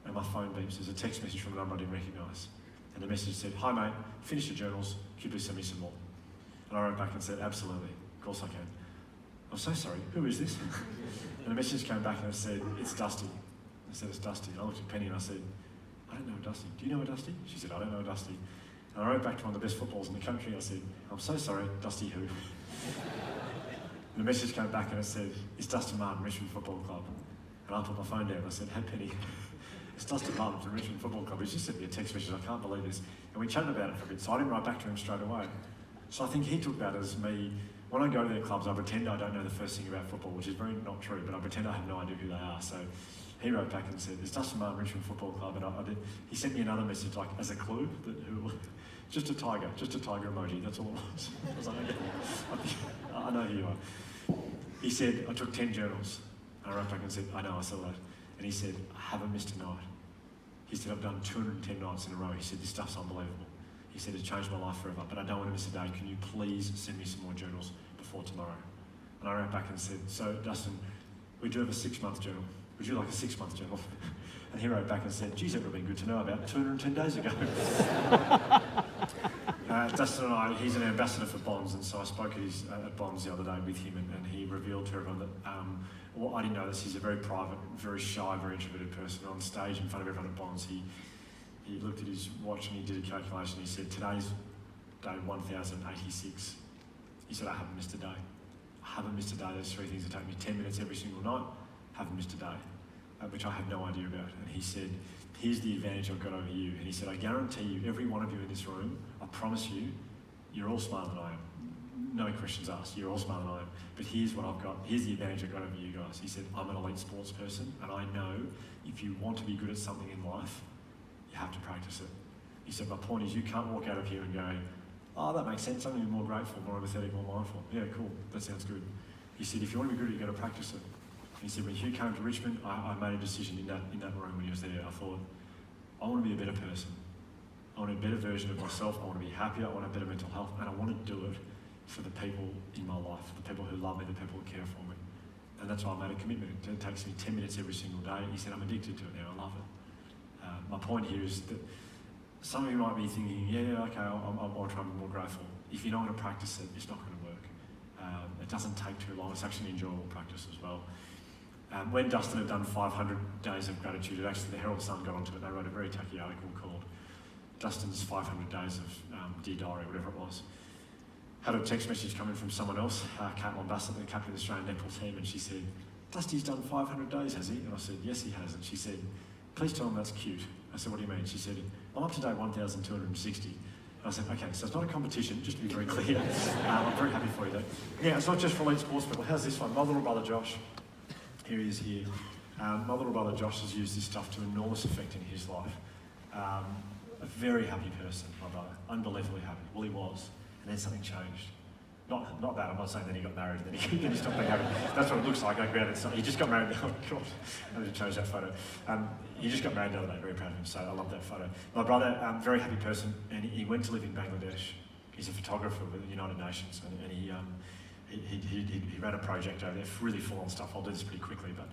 and my phone beeps. There's a text message from a number I didn't recognise. And the message said, hi mate, finish your journals, could you please send me some more? And I wrote back and said, absolutely, of course I can. I'm so sorry, who is this? And the message came back and it said, it's Dusty. I said, it's Dusty. And I looked at Penny and I said, I don't know Dusty. Do you know a Dusty? She said, I don't know a Dusty. And I wrote back to one of the best footballers in the country. I said, I'm so sorry, Dusty who? And the message came back and it said, it's Dustin Martin, Richmond Football Club. And I put my phone down and I said, hey Penny, it's Dustin Martin from Richmond Football Club. He's just sent me a text message, I can't believe this. And we chatted about it for a bit, so I didn't write back to him straight away. So I think he took that as me, when I go to their clubs, I pretend I don't know the first thing about football, which is very not true, but I pretend I have no idea who they are. So he wrote back and said, it's Dustin Martin, Richmond Football Club. And he sent me another message, like, as a clue, just a tiger emoji, that's all it was. I was like, okay, I know who you are. He said, I took 10 journals. And I wrote back and said, I know, I saw that. And he said, I haven't missed a night. He said, I've done 210 nights in a row. He said, this stuff's unbelievable. He said, it's changed my life forever, but I don't want to miss a day. Can you please send me some more journals before tomorrow? And I wrote back and said, so Dustin, we do have a 6-month journal. Would you like a 6-month journal? And he wrote back and said, geez, that would have been good to know about 210 days ago. Dustin and I, he's an ambassador for Bonds, and so I spoke at Bonds the other day with him, and he revealed to everyone that, well, I didn't know this, he's a very private, very shy, very introverted person. On stage in front of everyone at Bonds, he looked at his watch and he did a calculation. He said, today's day 1086. He said, I haven't missed a day. I haven't missed a day. There's 3 things that take me 10 minutes every single night. Haven't missed a day, which I had no idea about. And he said, here's the advantage I've got over you. And he said, I guarantee you, every one of you in this room, I promise you, you're all smarter than I am. No questions asked, you're all smarter than I am. But here's what I've got, here's the advantage I've got over you guys. He said, I'm an elite sports person, and I know if you want to be good at something in life, you have to practice it. He said, my point is you can't walk out of here and go, oh, that makes sense, I'm going to be more grateful, more empathetic, more mindful. Yeah, cool, that sounds good. He said, if you want to be good, you've got to practice it. He said, when Hugh came to Richmond, I made a decision in that room when he was there. I thought, I want to be a better person. I want a better version of myself. I want to be happier. I want a better mental health. And I want to do it for the people in my life, the people who love me, the people who care for me. And that's why I made a commitment. It takes me 10 minutes every single day. He said, I'm addicted to it now. I love it. My point here is that some of you might be thinking, yeah, okay, I'll try and be more grateful. If you're not going to practice it, it's not going to work. It doesn't take too long. It's actually an enjoyable practice as well. When Dustin had done 500 days of gratitude, the Herald Sun got onto it. They wrote a very tacky article called Dustin's 500 Days of Dear Diary, whatever it was. Had a text message coming from someone else, Caitlin Bassett, the captain of the Australian netball team, and she said, Dusty's done 500 days, has he? And I said, yes, he has. And she said, please tell him that's cute. I said, what do you mean? She said, I'm up to day 1,260. And I said, okay, so it's not a competition, just to be very clear. I'm very happy for you though. Yeah, it's not just for elite sports people. How's this one? My little brother Josh. Here he is here. My little brother Josh has used this stuff to enormous effect in his life. A very happy person, my brother, unbelievably happy. Well, he was, and then something changed. Not that, I'm not saying that he got married and then he stopped being happy. That's what it looks like. I grabbed it. He just got married. Oh God, I need to change that photo. He just got married the other day, very proud of him, so I love that photo. My brother, very happy person, and he went to live in Bangladesh. He's a photographer with the United Nations, and he ran a project over there, really full-on stuff. I'll do this pretty quickly, but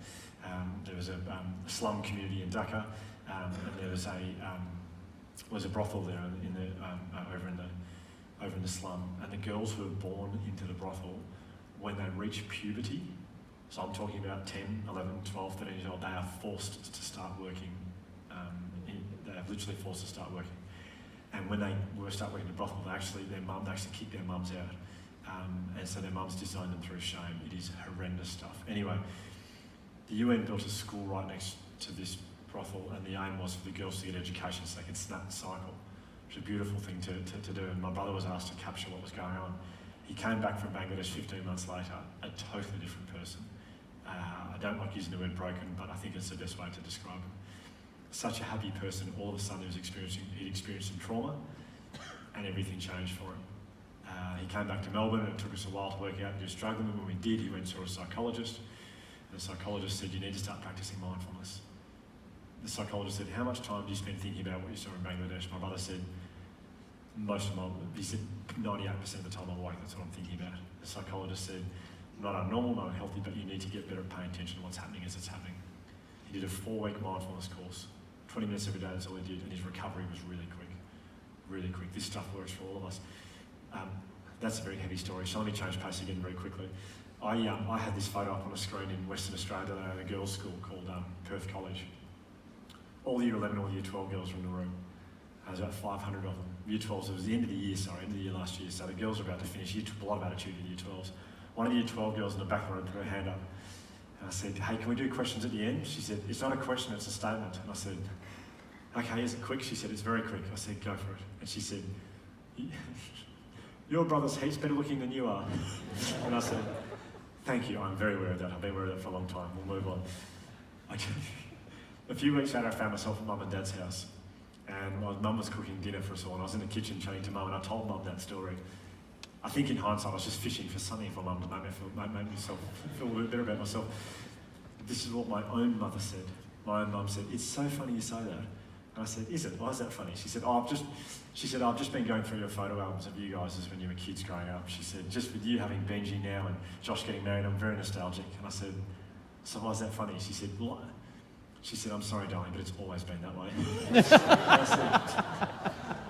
there was a slum community in Dhaka, and there was a brothel there over in the slum, and the girls who were born into the brothel, when they reach puberty, so I'm talking about 10, 11, 12, 13 years old, they are forced to start working. They are literally forced to start working. And when they start working in the brothel, they actually kick their mums out. And so their mums disown them through shame. It is horrendous stuff. Anyway, the UN built a school right next to this brothel, and the aim was for the girls to get education so they could snap the cycle. It was a beautiful thing to do, and my brother was asked to capture what was going on. He came back from Bangladesh 15 months later, a totally different person. I don't like using the word broken, but I think it's the best way to describe him. Such a happy person, all of a sudden he'd experienced some trauma, and everything changed for him. He came back to Melbourne, and it took us a while to work out he was struggling, and when we did, he went to a psychologist, and the psychologist said, you need to start practicing mindfulness. The psychologist said, how much time do you spend thinking about what you saw in Bangladesh? My brother said, he said 98% of the time I'm awake, that's what I'm thinking about. The psychologist said, not abnormal, not unhealthy, but you need to get better at paying attention to what's happening as it's happening. He did a 4-week mindfulness course, 20 minutes every day, that's all he did, and his recovery was really quick, really quick. This stuff works for all of us. That's a very heavy story, so let me change pace again very quickly. I had this photo up on a screen in Western Australia at a girls' school called Perth College. All the Year 11, all the Year 12 girls were in the room. There was about 500 of them. Year 12s, it was the end of the year last year, so the girls were about to finish. He took a lot of attitude in Year 12s. One of the Year 12 girls in the back of the room put her hand up. And I said, hey, can we do questions at the end? She said, it's not a question, it's a statement. And I said, okay, is it quick? She said, it's very quick. I said, go for it. And she said, your brother's heaps better looking than you are. And I said, thank you, I'm very aware of that. I've been aware of that for a long time. We'll move on. A few weeks later, I found myself at Mum and Dad's house. And my mum was cooking dinner for us all, and I was in the kitchen chatting to Mum, and I told Mum that story. I think in hindsight, I was just fishing for something for Mum to make myself feel a little bit better about myself. This is what my own mother said. My own mum said, it's so funny you say that. And And I said, is it? Why is that funny? She said, I've just been going through your photo albums of you guys as when you were kids growing up. She said, just with you having Benji now and Josh getting married, I'm very nostalgic. And I said, so why is that funny? She said, what? She said, I'm sorry, darling, but it's always been that way.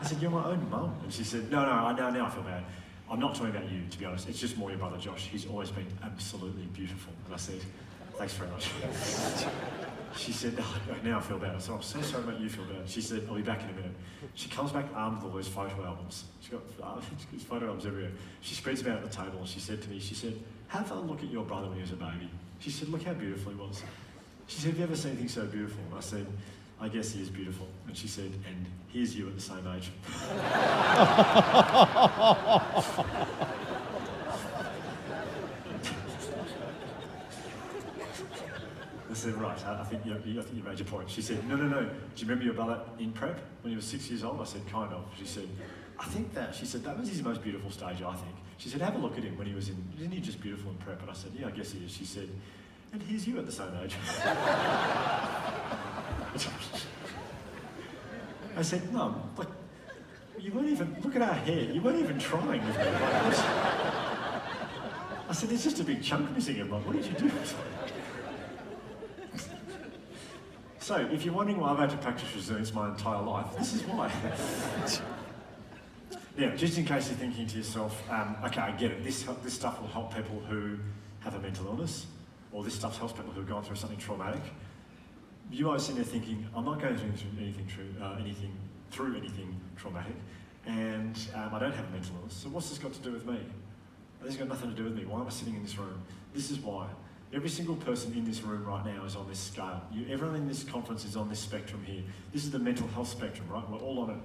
I said, you're my own mum. And she said, no, now I feel bad. I'm not talking about you, to be honest. It's just more your brother, Josh. He's always been absolutely beautiful. And I said, thanks very much. She said, oh, now I feel bad. I said, I'm so sorry about you feel bad. She said, I'll be back in a minute. She comes back armed with all those photo albums. She's got photo albums everywhere. She spreads them out at the table and she said to me, she said, have a look at your brother when he was a baby. She said, look how beautiful he was. She said, have you ever seen anything so beautiful? And I said, I guess he is beautiful. And she said, and here's you at the same age. I said, right, I think you made your point. She said, no. Do you remember your brother in prep when he was 6 years old? I said, kind of. She said, she said, that was his most beautiful stage, I think. She said, have a look at him when he was isn't he just beautiful in prep? And I said, yeah, I guess he is. She said, and here's you at the same age. I said, Mum, like, you weren't even, look at our hair, you weren't even trying with me. Like, I said, there's just a big chunk missing. I'm like, what did you do? So, if you're wondering why I've had to practice resilience my entire life, this is why. Now, just in case you're thinking to yourself, okay, I get it, this stuff will help people who have a mental illness, or this stuff helps people who have gone through something traumatic. You might be sitting there thinking, I'm not going through anything traumatic, and I don't have a mental illness, so what's this got to do with me? This has got nothing to do with me. Why am I sitting in this room? This is why. Every single person in this room right now is on this scale. Everyone in this conference is on this spectrum here. This is the mental health spectrum, right? We're all on it.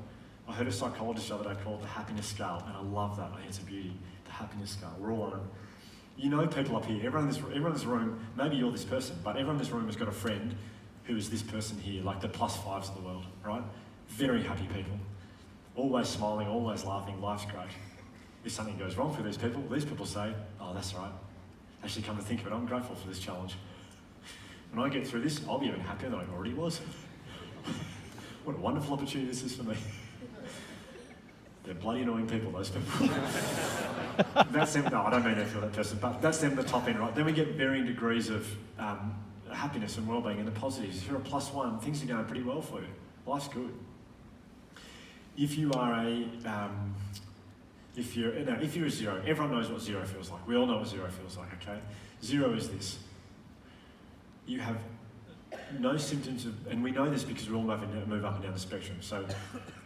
I heard a psychologist the other day call it the happiness scale, and I love that. I think it's a beauty. The happiness scale. We're all on it. You know people up here. Everyone in this room, maybe you're this person, but everyone in this room has got a friend who is this person here, like the +5s of the world, right? Very happy people. Always smiling, always laughing, life's great. If something goes wrong for these people say, oh, that's all right. Actually, come to think of it, I'm grateful for this challenge. When I get through this, I'll be even happier than I already was. What a wonderful opportunity this is for me. They're bloody annoying people, those people. That's them, no, I don't mean that for that person, but that's them at the top end, right? Then we get varying degrees of happiness and well-being and the positives. If you're a +1, things are going pretty well for you. Life's good. If you are if you're a 0, everyone knows what 0 feels like. We all know what 0 feels like, okay? 0 is this. You have no symptoms of, and we know this because we all move up and down the spectrum, so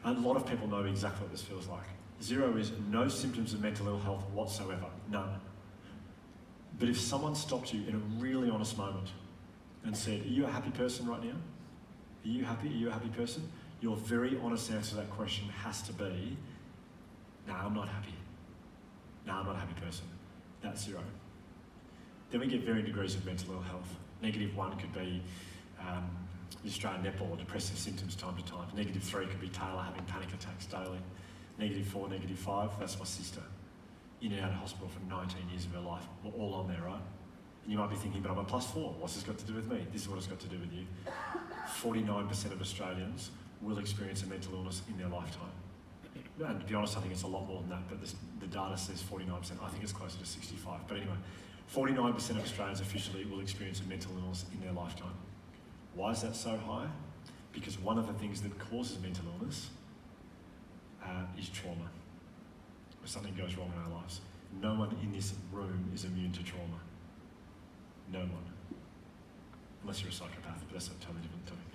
a lot of people know exactly what this feels like. 0 is no symptoms of mental ill health whatsoever, none. But if someone stopped you in a really honest moment and said, are you a happy person right now? Are you happy? Are you a happy person? Your very honest answer to that question has to be, no, I'm not happy. No, I'm not a happy person. That's 0. Then we get varying degrees of mental ill health. -1 could be the Australian netball, depressive symptoms time to time. -3 could be Taylor having panic attacks daily. -4, -5, that's my sister. In and out of hospital for 19 years of her life. We're all on there, right? And you might be thinking, but I'm a +4. What's this got to do with me? This is what it's got to do with you. 49% of Australians will experience a mental illness in their lifetime. And to be honest, I think it's a lot more than that, but the data says 49%. I think it's closer to 65. But anyway, 49% of Australians officially will experience a mental illness in their lifetime. Why is that so high? Because one of the things that causes mental illness is trauma. When something goes wrong in our lives. No one in this room is immune to trauma. No one. Unless you're a psychopath, but that's a totally different topic.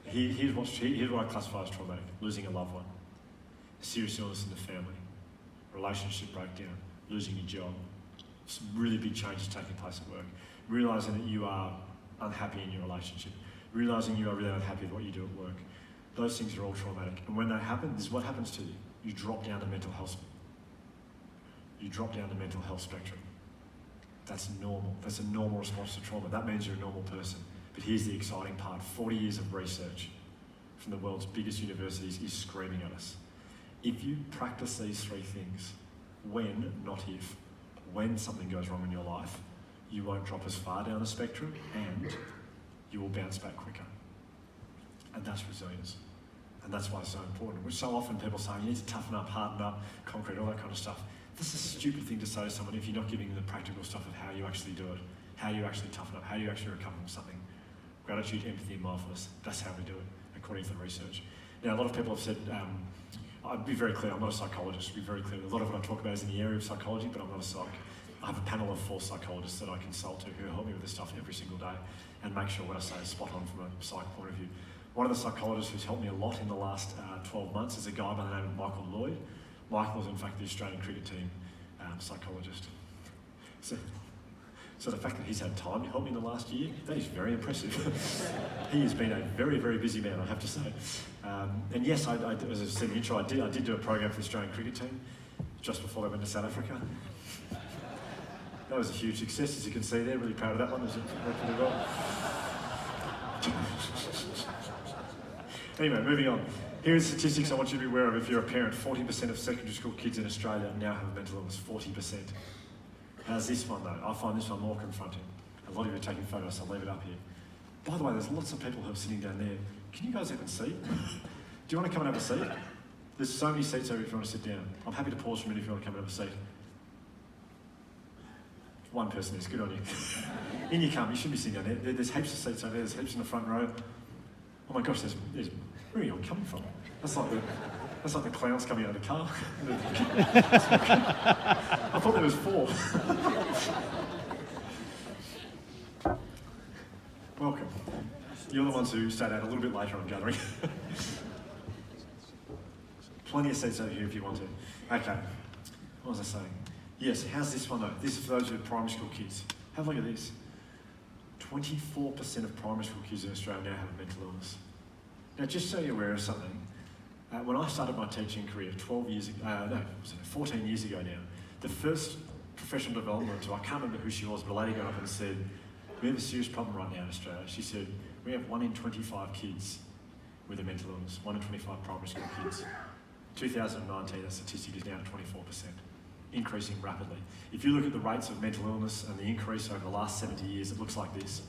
Here's what I classify as traumatic. Losing a loved one, a serious illness in the family, relationship breakdown, losing your job, some really big changes taking place at work, realising that you are unhappy in your relationship, realising you are really unhappy with what you do at work. Those things are all traumatic. And when they happen, this is what happens to you. You drop down the mental health. You drop down the mental health spectrum. That's normal. That's a normal response to trauma. That means you're a normal person. But here's the exciting part. 40 years of research from the world's biggest universities is screaming at us. If you practice these 3 things, when, not if, when something goes wrong in your life, you won't drop as far down the spectrum and you will bounce back quicker. And that's resilience. And that's why it's so important. Which so often people say, you need to toughen up, harden up, concrete, all that kind of stuff. This is a stupid thing to say to someone if you're not giving them the practical stuff of how you actually do it, how you actually toughen up, how you actually recover from something. Gratitude, empathy, and mindfulness. That's how we do it, according to the research. Now, a lot of people have said, I'd be very clear, I'm not a psychologist, be very clear. A lot of what I talk about is in the area of psychology, but I'm not a psych. I have a panel of 4 psychologists that I consult to who help me with this stuff every single day and make sure what I say is spot on from a psych point of view. One of the psychologists who's helped me a lot in the last 12 months is a guy by the name of Michael Lloyd. Michael is in fact the Australian cricket team psychologist. So the fact that he's had time to help me in the last year, that is very impressive. He has been a very, very busy man, I have to say. And yes, as I said in the intro, I did do a program for the Australian cricket team just before they went to South Africa. That was a huge success, as you can see there. Really proud of that one. It worked really well. Anyway, moving on. Here are the statistics I want you to be aware of if you're a parent. 40% of secondary school kids in Australia now have a mental illness. 40%. How's this one though? I find this one more confronting. A lot of you are taking photos, so I'll leave it up here. By the way, there's lots of people who are sitting down there. Can you guys have a seat? Do you want to come and have a seat? There's so many seats over if you want to sit down. I'm happy to pause for a minute if you want to come and have a seat. One person is, good on you. In you come, you should be sitting down there. There's heaps of seats over there, there's heaps in the front row. Oh my gosh, there's where are you all coming from? That's like the clowns coming out of the car. I thought there was 4. Welcome. You're the ones who stayed out a little bit later on gathering. Plenty of seats over here if you want to. Okay, what was I saying? Yes, how's this one though? This is for those who are primary school kids. Have a look at this. 24% of primary school kids in Australia now have a mental illness. Now, just so you're aware of something, when I started my teaching career 14 years ago now, the first professional development mentor, I can't remember who she was, but a lady got up and said, we have a serious problem right now in Australia. She said, we have 1 in 25 kids with a mental illness, 1 in 25 primary school kids. 2019, that statistic is now at 24%, increasing rapidly. If you look at the rates of mental illness and the increase over the last 70 years, it looks like this,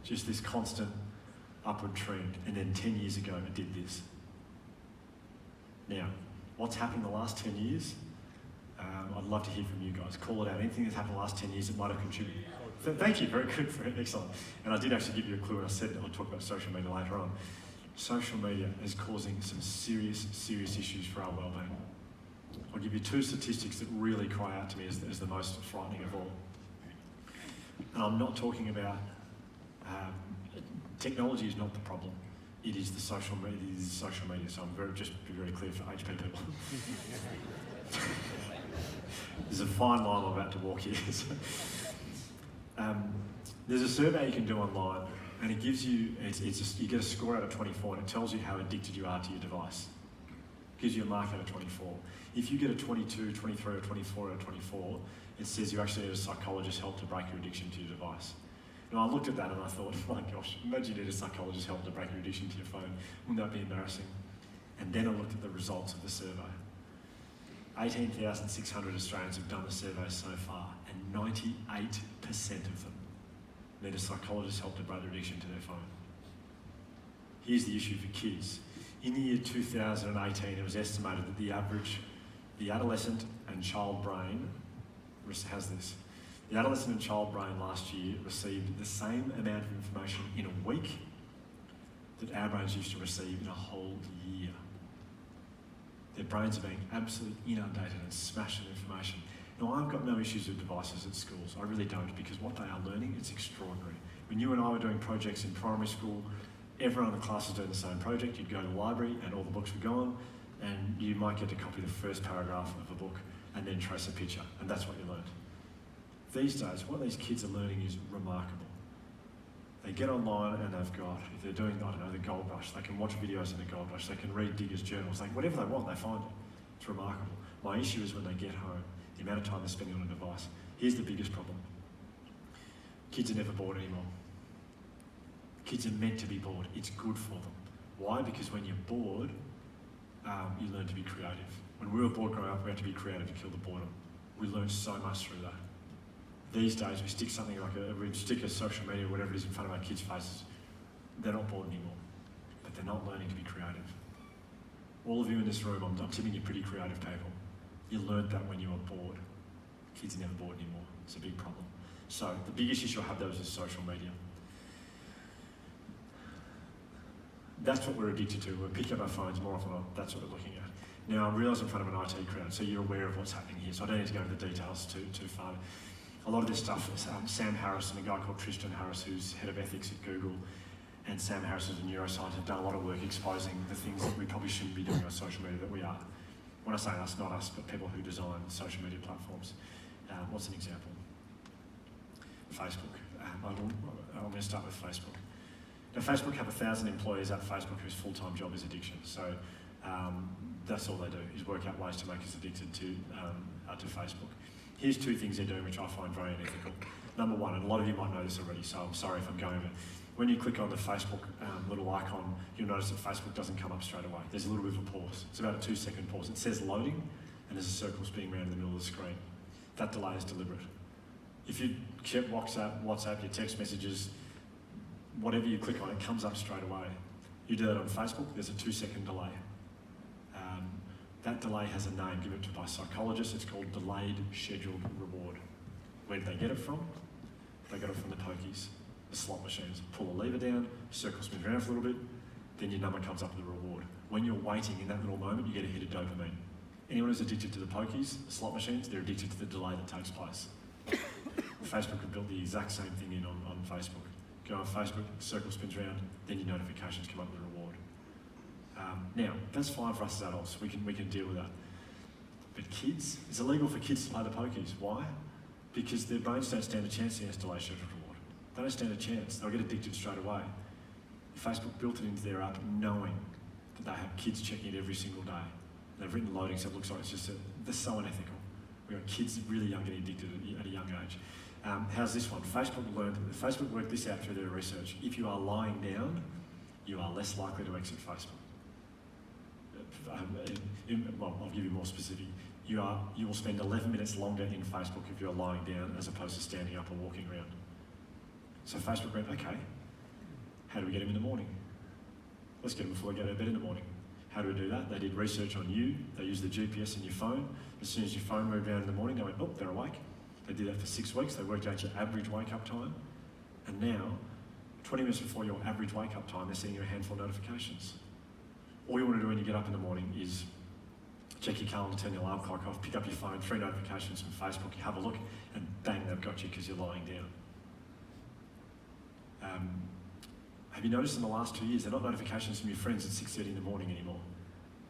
just this constant upward trend. And then 10 years ago, it did this. Now, what's happened in the last 10 years? I'd love to hear from you guys. Call it out. Anything that's happened in the last 10 years that might have contributed. So thank you, very good, excellent. And I did actually give you a clue, and I said I'll talk about social media later on. Social media is causing some serious issues for our well-being. I'll give you 2 statistics that really cry out to me as the most frightening of all. And I'm not talking about technology is not the problem. It is the social media. It is social media. So I'm just be very clear for HP people. There's a fine line I'm about to walk here. There's a survey you can do online, and it gives you you get a score out of 24, and it tells you how addicted you are to your device. It gives you a mark out of 24. If you get a 22, 23, or 24 out of 24, it says you actually need a psychologist help to break your addiction to your device. Now, I looked at that and I thought, my gosh, imagine you need a psychologist help to break your addiction to your phone. Wouldn't that be embarrassing? And then I looked at the results of the survey. 18,600 Australians have done the survey so far, and 98% of them need a psychologist help to break their addiction to their phone. Here's the issue for kids. In the year 2018, it was estimated that the adolescent and child brain has this. The adolescent and child brain last year received the same amount of information in a week that our brains used to receive in a whole year. Their brains are being absolutely inundated and smashed with information. Now, I've got no issues with devices at schools. I really don't, because what they are learning, it's extraordinary. When you and I were doing projects in primary school, everyone in the class was doing the same project. You'd go to the library and all the books were gone, and you might get to copy the first paragraph of a book and then trace a picture, and that's what you learned. These days, what these kids are learning is remarkable. They get online and they've got, if they're doing, I don't know, the Gold Rush, they can watch videos in the Gold Rush, they can read diggers' journals, whatever they want, they find it. It's remarkable. My issue is when they get home, the amount of time they're spending on a device. Here's the biggest problem. Kids are never bored anymore. Kids are meant to be bored. It's good for them. Why? Because when you're bored, you learn to be creative. When we were bored growing up, we had to be creative to kill the boredom. We learned so much through that. These days, we stick something like we stick a social media or whatever it is in front of our kids' faces. they're not bored anymore, but they're not learning to be creative. All of you in this room, I'm tipping you're pretty creative people. You learned that when you were bored. Kids are never bored anymore. It's a big problem. So the biggest issue I have though is social media. That's what we're addicted to. We're picking up our phones more often. That's what we're looking at. Now I realise I'm in front of an IT crowd, so you're aware of what's happening here. So I don't need to go into the details too far. A lot of this stuff, Sam Harris and a guy called Tristan Harris, who's head of ethics at Google, and Sam Harris is a neuroscientist, have done a lot of work exposing the things that we probably shouldn't be doing on social media that we are. When I say us, not us, but people who design social media platforms. What's an example? Facebook. I'm going to start with Facebook. Now, Facebook have 1,000 employees at Facebook whose full-time job is addiction. So that's all they do, is work out ways to make us addicted to Facebook. Here's two things they're doing which I find very unethical. Number one, and a lot of you might know this already, so I'm sorry if I'm going over. When you click on the Facebook little icon, you'll notice that Facebook doesn't come up straight away. There's a little bit of a pause. It's about a 2-second pause. It says loading, and there's a circle spinning around in the middle of the screen. That delay is deliberate. If you check WhatsApp, your text messages, whatever you click on, it comes up straight away. You do that on Facebook, there's a 2-second delay. That delay has a name given to by psychologists. It's called delayed scheduled reward. Where did they get it from? They got it from the pokies, the slot machines. Pull the lever down, circle spins around for a little bit, then your number comes up with the reward. When you're waiting in that little moment, you get a hit of dopamine. Anyone who's addicted to the pokies, the slot machines, they're addicted to the delay that takes place. Facebook have built the exact same thing in on Facebook. Go on Facebook, circle spins around, then your notifications come up with a reward. Now, that's fine for us as adults. We can deal with that. But kids, it's illegal for kids to play the pokies. Why? Because their brains don't stand a chance against delay scheduled reward. They don't stand a chance. They'll get addicted straight away. Facebook built it into their app knowing that they have kids checking it every single day. They've written loading so it looks like it's just they're so unethical. We've got kids really young getting addicted at a young age. How's this one? Facebook worked this out through their research. If you are lying down, you are less likely to exit Facebook. Well, I'll give you more specific. You will spend 11 minutes longer in Facebook if you're lying down as opposed to standing up or walking around. So Facebook went, okay, how do we get them in the morning? Let's get them before they go to bed in the morning. How do we do that? They did research on you. They used the GPS in your phone. As soon as your phone moved around in the morning, they went, oh, they're awake. They did that for 6 weeks. They worked out your average wake-up time. And now, 20 minutes before your average wake-up time, they're sending you a handful of notifications. All you want to do when you get up in the morning is check your calendar, turn your alarm clock off, pick up your phone, 3 notifications from Facebook, you have a look, and bang, they've got you because you're lying down. Have you noticed in the last 2 years, they're not notifications from your friends at 6:30 in the morning anymore.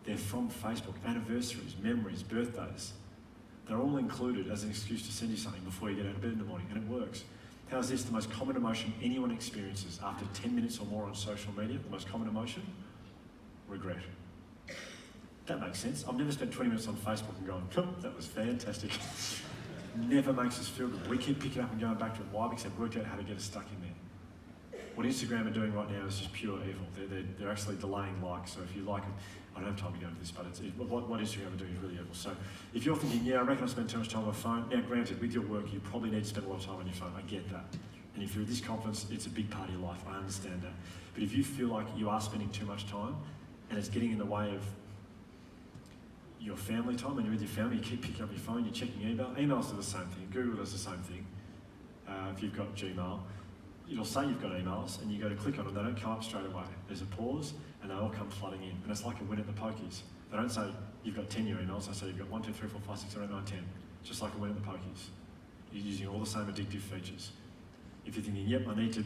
They're from Facebook, anniversaries, memories, birthdays. They're all included as an excuse to send you something before you get out of bed in the morning, and it works. How's this? The most common emotion anyone experiences after 10 minutes or more on social media, the most common emotion? Regret. That makes sense. I've never spent 20 minutes on Facebook and gone, that was fantastic. Never makes us feel good. We keep picking up and going back to it. Why? Because they've worked out how to get us stuck in there. What Instagram are doing right now is just pure evil. They're actually delaying likes. So if you like it, I don't have time to go into this, but what Instagram are doing is really evil. So if you're thinking, yeah, I reckon I spend too much time on my phone. Now, granted, with your work, you probably need to spend a lot of time on your phone. I get that. And if you're at this conference, it's a big part of your life. I understand that. But if you feel like you are spending too much time and it's getting in the way of your family time, and you're with your family, you keep picking up your phone, you're checking email. Emails do the same thing. Google does the same thing. If you've got Gmail, it'll say you've got emails, and you go to click on them. They don't come up straight away. There's a pause, and they all come flooding in. And it's like a win at the pokies. They don't say you've got 10 new emails. They say you've got 1, 2, 3, 4, 5, 6, 7, 8, 9, 10. Just like a win at the pokies. You're using all the same addictive features. If you're thinking, yep, I need to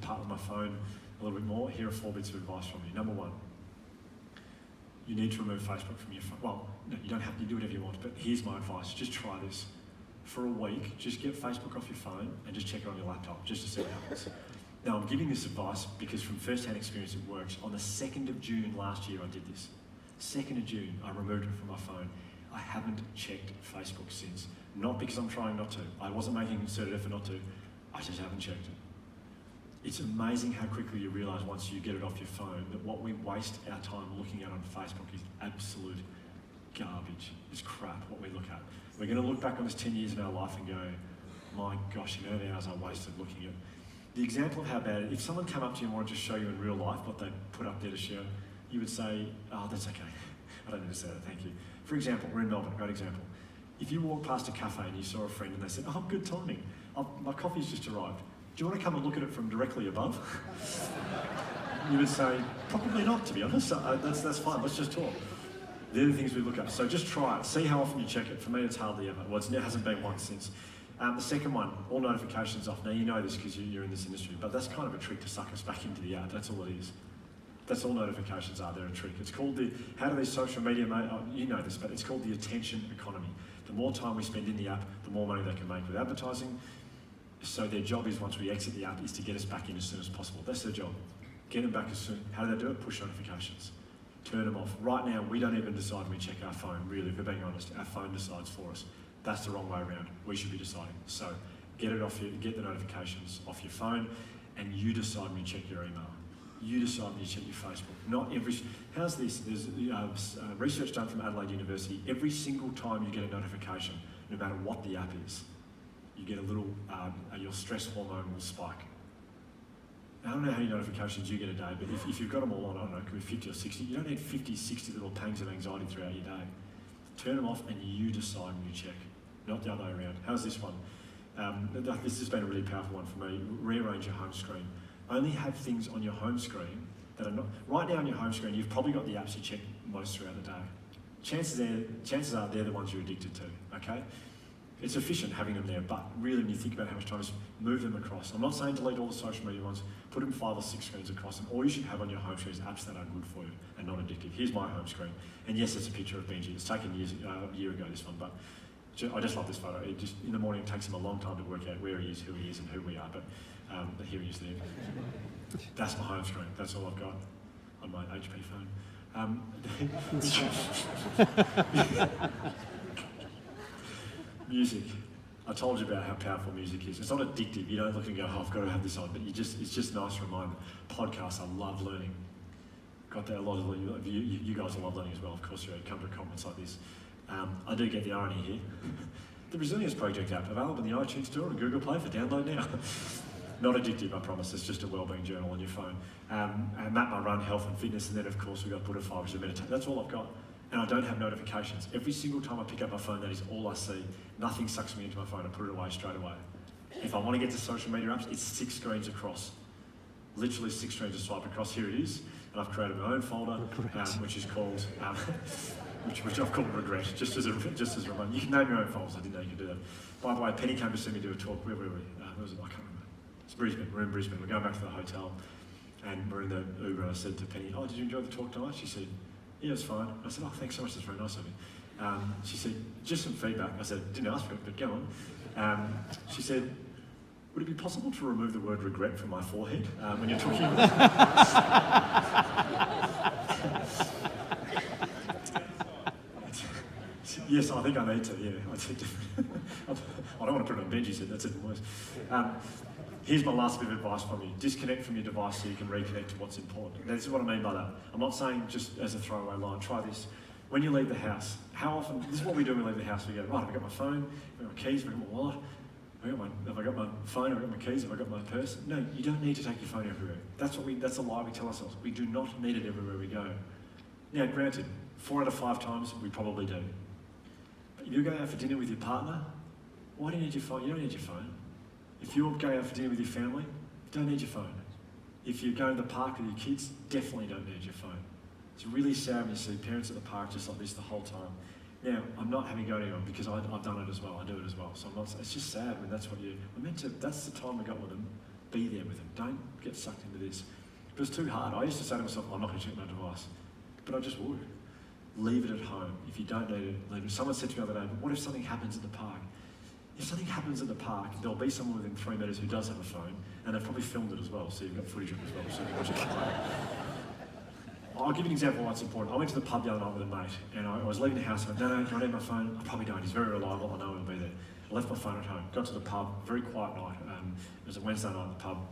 part with my phone a little bit more, here are 4 bits of advice from me. Number 1. You need to remove Facebook from your phone. Well, no, you don't have to do whatever you want, but here's my advice. Just try this. For a week, just get Facebook off your phone and just check it on your laptop, just to see what happens. Now, I'm giving this advice because from first-hand experience, it works. On the 2nd of June last year, I did this. 2nd of June, I removed it from my phone. I haven't checked Facebook since. Not because I'm trying not to. I wasn't making a concerted effort not to. I just haven't checked it. It's amazing how quickly you realise once you get it off your phone that what we waste our time looking at on Facebook is absolute garbage. It's crap what we look at. We're going to look back on this 10 years of our life and go, my gosh, the amount of hours I wasted looking at The example of how bad, if someone came up to you and wanted to show you in real life what they put up there to share, you would say, oh, that's okay. I don't need to say that, thank you. For example, we're in Melbourne, great example. If you walk past a cafe and you saw a friend and they said, oh, good timing, my coffee's just arrived. Do you want to come and look at it from directly above? You would say, probably not, to be honest. That's fine, let's just talk. They're the things we look at. So just try it, see how often you check it. For me, it's hardly ever. Well, it hasn't been once since. The second one, all notifications off. Now, you know this because you're in this industry, but that's kind of a trick to suck us back into the app. That's all it is. That's all notifications are. They're a trick. It's called how do these social media, you know this, but it's called the attention economy. The more time we spend in the app, the more money they can make with advertising. So their job is, once we exit the app, is to get us back in as soon as possible. That's their job. Get them back as soon. How do they do it? Push notifications. Turn them off. Right now, we don't even decide when we check our phone, really, if we're being honest. Our phone decides for us. That's the wrong way around. We should be deciding. So get the notifications off your phone, and you decide when you check your email. You decide when you check your Facebook. How's this? There's research done from Adelaide University. Every single time you get a notification, no matter what the app is, you get a little, your stress hormone will spike. I don't know how many notifications you get a day, but if you've got them all on, I don't know, it could be 50 or 60. You don't need 50, 60 little pangs of anxiety throughout your day. Turn them off and you decide when you check, not the other way around. How's this one? This has been a really powerful one for me. Rearrange your home screen. Only have things on your home screen that are not... Right now on your home screen, you've probably got the apps you check most throughout the day. Chances are they're the ones you're addicted to, okay? It's efficient having them there, but really when you think about how much time, just move them across. I'm not saying delete all the social media ones, put them 5 or 6 screens across, and all you should have on your home screen is apps that are good for you and not addictive. Here's my home screen, and yes, it's a picture of Benji. It's taken a year ago, this one, but I just love this photo. It just, in the morning, it takes him a long time to work out where he is, and who we are, but here he is there. That's my home screen. That's all I've got on my HP phone. Music. I told you about how powerful music is. It's not addictive. You don't look and go, oh, I've got to have this on, but it's just nice reminder. Podcasts, I love learning. Got that a lot of you guys love learning as well. Of course, you come to a conference like this. I do get the irony here. The Resilience Project app, available in the iTunes Store and Google Play for download now. Not addictive, I promise. It's just a wellbeing journal on your phone. Map my run, health and fitness, and then of course we've got Buddha 5, which is a meditation. That's all I've got. And I don't have notifications. Every single time I pick up my phone, that is all I see. Nothing sucks me into my phone. I put it away straight away. If I want to get to social media apps, it's 6 screens across. Literally 6 screens to swipe across. Here it is. And I've created my own folder, which is called, which I've called Regret, just as a reminder. You can name your own folders. I didn't know you could do that. By the way, Penny came to see me do a talk. Where were we? Where was it? I can't remember. It's Brisbane. We're in Brisbane. We're going back to the hotel. And we're in the Uber. And I said to Penny, oh, did you enjoy the talk tonight? She said, yeah, it's fine. I said, oh, thanks so much, that's very nice of you. She said, just some feedback. I said, didn't ask for it, but go on. She said, would it be possible to remove the word regret from my forehead when you're talking about Yes, I think I need to, yeah. I don't want to put it on Benji, said that's even worse. Here's my last bit of advice from you. Disconnect from your device so you can reconnect to what's important. This is what I mean by that. I'm not saying just as a throwaway line. Try this. When you leave the house, how often, this is what we do when we leave the house. We go, right, have I got my phone? Have I got my keys? Have I got my wallet? Have I got my phone? Have I got my keys? Have I got my purse? No, you don't need to take your phone everywhere. That's a lie we tell ourselves. We do not need it everywhere we go. Now, granted, 4 out of 5 times we probably do. But if you're going out for dinner with your partner, why do you need your phone? You don't need your phone. If you're going out for dinner with your family, you don't need your phone. If you're going to the park with your kids, definitely don't need your phone. It's really sad when you see parents at the park just like this the whole time. Now, I'm not having to go to anyone because I've done it as well. I do it as well. So it's just sad when that's what we're meant to, that's the time we got with them. Be there with them. Don't get sucked into this. But it's too hard. I used to say to myself, I'm not going to check my device. But I just would. Leave it at home. If you don't need it, leave it. Someone said to me the other day, but what if something happens at the park? If something happens at the park, there'll be someone within 3 metres who does have a phone, and they've probably filmed it as well, so you've got footage of it as well, so you can watch it. I'll give you an example of what's important. I went to the pub the other night with a mate, and I was leaving the house, and I went, no, do I need my phone? I probably don't. He's very reliable. I know he'll be there. I left my phone at home. Got to the pub, very quiet night. It was a Wednesday night at the pub,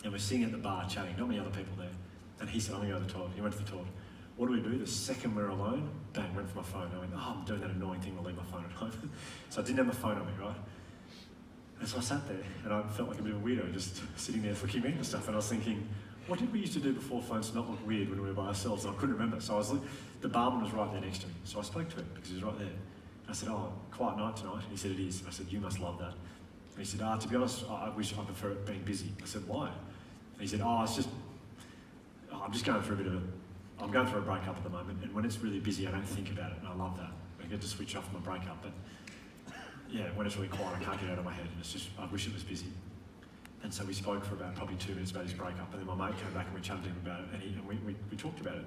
and we're sitting at the bar chatting, not many other people there. And he said, I'm going to go to the toilet. He went to the toilet. What do we do? The second we're alone, bang, went for my phone. I went, oh, I'm doing that annoying thing to leave my phone at home. So I didn't have my phone on me, right? And so I sat there and I felt like a bit of a weirdo just sitting there flicking me and stuff. And I was thinking, what did we used to do before phones to not look weird when we were by ourselves? And I couldn't remember. So the barman was right there next to me. So I spoke to him because he was right there. And I said, oh, quiet night tonight? And he said, it is. I said, you must love that. And he said, to be honest, I wish I prefer it being busy. I said, why? And he said, I'm just going through I'm going through a breakup at the moment, and when it's really busy, I don't think about it, and I love that. I get to switch off my breakup, but yeah, when it's really quiet, I can't get it out of my head, and it's just, I wish it was busy. And so we spoke for about probably 2 minutes about his breakup, and then my mate came back and we chatted to him about it, and we talked about it.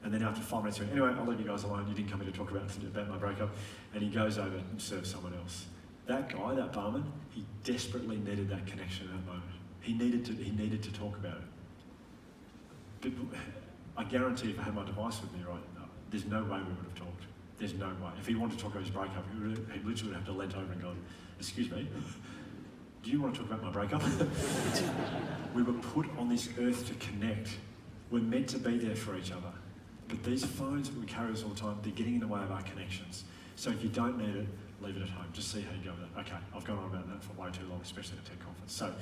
And then after 5 minutes, he went, anyway, I'll leave you guys alone, you didn't come here to talk about my breakup, and he goes over and serves someone else. That guy, that barman, he desperately needed that connection at that moment. He needed to talk about it. But I guarantee if I had my device with me right now, there's no way we would have talked. There's no way. If he wanted to talk about his breakup, he literally would have to leant over and gone, excuse me, do you want to talk about my breakup? We were put on this earth to connect. We're meant to be there for each other. But these phones that we carry us all the time, they're getting in the way of our connections. So if you don't need it, leave it at home. Just see how you go with it. Okay, I've gone on about that for way too long, especially at a tech conference. So,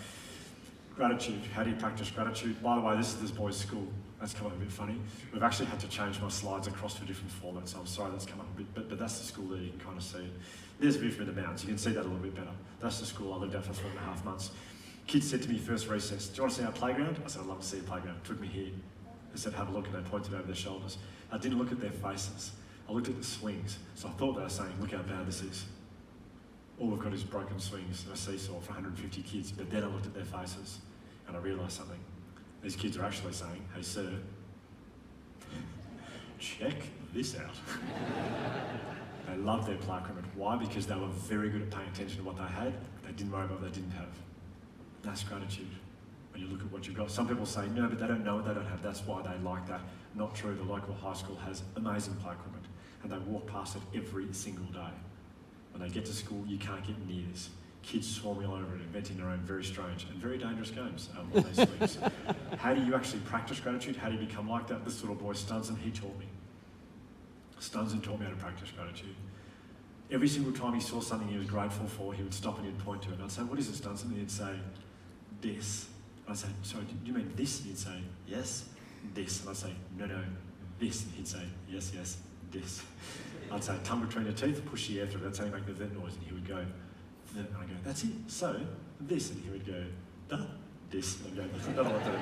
gratitude. How do you practice gratitude? By the way, this is this boy's school. That's come up a bit funny. We've actually had to change my slides across to different formats, so I'm sorry that's come up a bit, but that's the school there, you can kind of see it. There's a view from the mountains, you can see that a little bit better. That's the school I lived at for 4.5 months. Kids said to me first recess, do you want to see our playground? I said, I'd love to see a playground. Took me here. They said, have a look, and they pointed over their shoulders. I didn't look at their faces. I looked at the swings. So I thought they were saying, look how bad this is. All we've got is broken swings and a seesaw for 150 kids. But then I looked at their faces and I realised something. These kids are actually saying, hey sir, check this out. They loved their play equipment. Why? Because they were very good at paying attention to what they had. They didn't worry about what they didn't have. That's gratitude. When you look at what you've got. Some people say, no, but they don't know what they don't have. That's why they like that. Not true. The local high school has amazing play equipment and they walk past it every single day. When they get to school, you can't get near this. Kids swarming all over it, inventing their own very strange and very dangerous games on these swings. How do you actually practice gratitude? How do you become like that? This little boy, Stunson, he taught me. Stunson taught me how to practice gratitude. Every single time he saw something he was grateful for, he would stop and he'd point to it. And I'd say, what is it, Stunson? And he'd say, this. I'd say, sorry, do you mean this? And he'd say, yes, this. And I'd say, no, this. And he'd say, yes, this. I'd say, tongue between your teeth, push the air through. That's how you make the vent noise. And he would go, and I go, that's it. So, this. And he would go, this. And I'd go, I don't know what to do.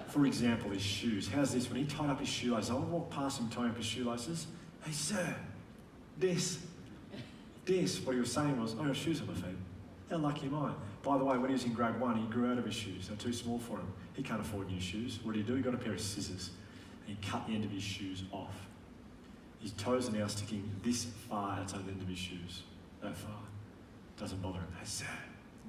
For example, his shoes. How's this? When he tied up his shoelaces, I would walk past him tying up his shoelaces. Hey, sir, this. What he was saying was, I got shoes on my feet. How lucky am I? By the way, when he was in grade 1, he grew out of his shoes. They're too small for him. He can't afford new shoes. What did he do? He got a pair of scissors and he cut the end of his shoes off. His toes are now sticking this far outside the end of his shoes. That far. Doesn't bother him. Hey, sir,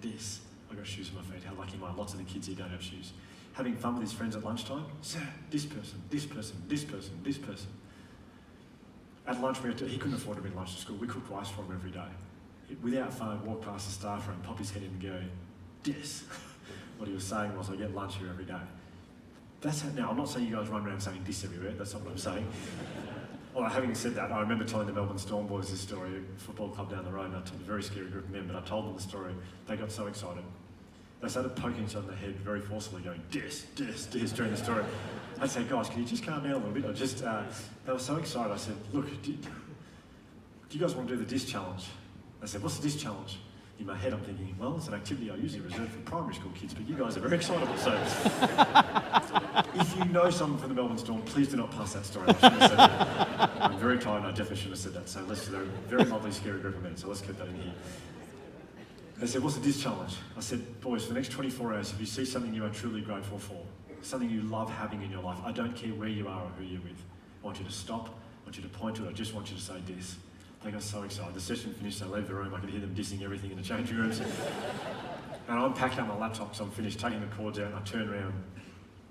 this. I got shoes on my feet. How lucky am I? Lots of the kids here don't have shoes. Having fun with his friends at lunchtime. Sir, this person. At lunch, he couldn't afford to bring lunch to school. We cooked rice for him every day. Without phone, walk past the staff room, pop his head in and go, this. What he was saying was, I get lunch here every day. That's how, now, I'm not saying you guys run around saying this everywhere, that's not what I'm saying. Well, having said that, I remember telling the Melbourne Storm boys this story, a football club down the road, and I told a very scary group of men, but I told them the story. They got so excited. They started poking each other in the head very forcefully, going, this, during the story. I'd say, guys, can you just calm down a little bit? They were so excited. I said, look, do you guys want to do the disc challenge? They said, what's the disc challenge? In my head, I'm thinking, well, it's an activity I usually reserve for primary school kids, but you guys are very excitable, so if you know someone from the Melbourne Storm, please do not pass that story. I shouldn't have said that. I'm very tired and I definitely shouldn't have said that, so they're a very lovely, scary group of men, so let's get that in here. They said, what's the disc challenge? I said, boys, for the next 24 hours, if you see something you are truly grateful for, something you love having in your life, I don't care where you are or who you're with, I want you to stop, I want you to point to it, I just want you to say this. They got so excited. The session finished, they left the room, I could hear them dissing everything in the changing rooms. And I'm packing up my laptop, so I'm finished taking the cords out, and I turn around.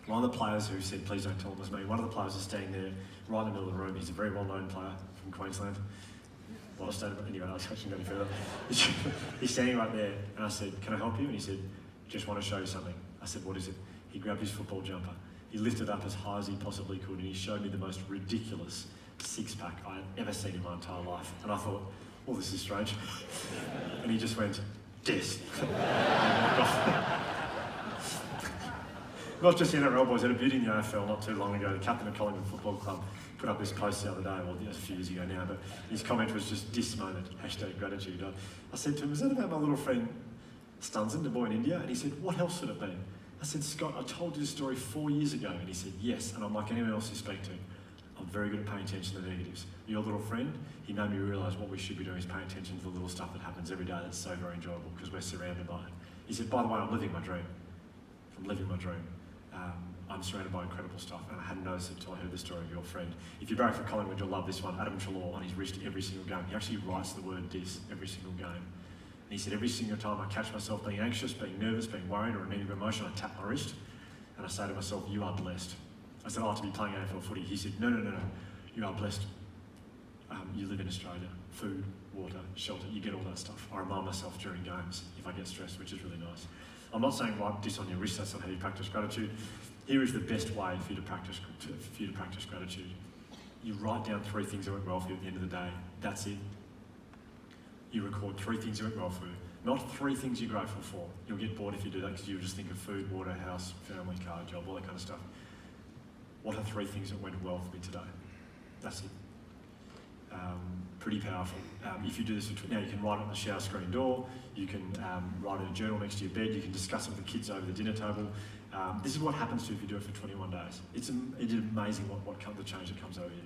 One of the players who said, please don't tell them it was me, one of the players is standing there right in the middle of the room. He's a very well-known player from Queensland. Well, I stayed, anyway, I shouldn't go any further. He's standing right there, and I said, can I help you? And he said, just want to show you something. I said, what is it? He grabbed his football jumper. He lifted up as high as he possibly could, and he showed me the most ridiculous six-pack I had ever seen in my entire life. And I thought, well, this is strange. And he just went, Des. Not just the NRL boys, had a beauty in the AFL not too long ago. The captain of Collingwood Football Club put up this post the other day, well, a few years ago now, but his comment was just this moment, #gratitude. I said to him, is that about my little friend Stunzen, the boy in India? And he said, what else would it be? I said, Scott, I told you this story 4 years ago. And he said, yes. And I'm like anyone else you speak to. I'm very good at paying attention to the negatives. Your little friend, he made me realise what we should be doing is paying attention to the little stuff that happens every day that's so very enjoyable because we're surrounded by it. He said, by the way, I'm living my dream. I'm living my dream. I'm surrounded by incredible stuff, and I hadn't noticed it until I heard the story of your friend. If you're barrack for Collingwood, you'll love this one. Adam Treloar on his wrist every single game. He actually writes the word "dis" every single game. And he said, every single time I catch myself being anxious, being nervous, being worried, or a negative emotion, I tap my wrist, and I say to myself, you are blessed. I said, I like to be playing AFL footy. He said, no, you are blessed. You live in Australia. Food, water, shelter, you get all that stuff. I remind myself during games if I get stressed, which is really nice. I'm not saying write this on your wrist, that's not how you practice gratitude. Here is the best way for you to practice gratitude. You write down 3 things that went well for you at the end of the day. That's it. You record 3 things that went well for you. Not 3 things you're grateful for. You'll get bored if you do that because you'll just think of food, water, house, family, car, job, all that kind of stuff. What are 3 things that went well for me today? That's it. Pretty powerful. If you do this, now you can write it on the shower screen door, you can write it in a journal next to your bed, you can discuss it with the kids over the dinner table. This is what happens to you if you do it for 21 days. It's amazing the change that comes over you.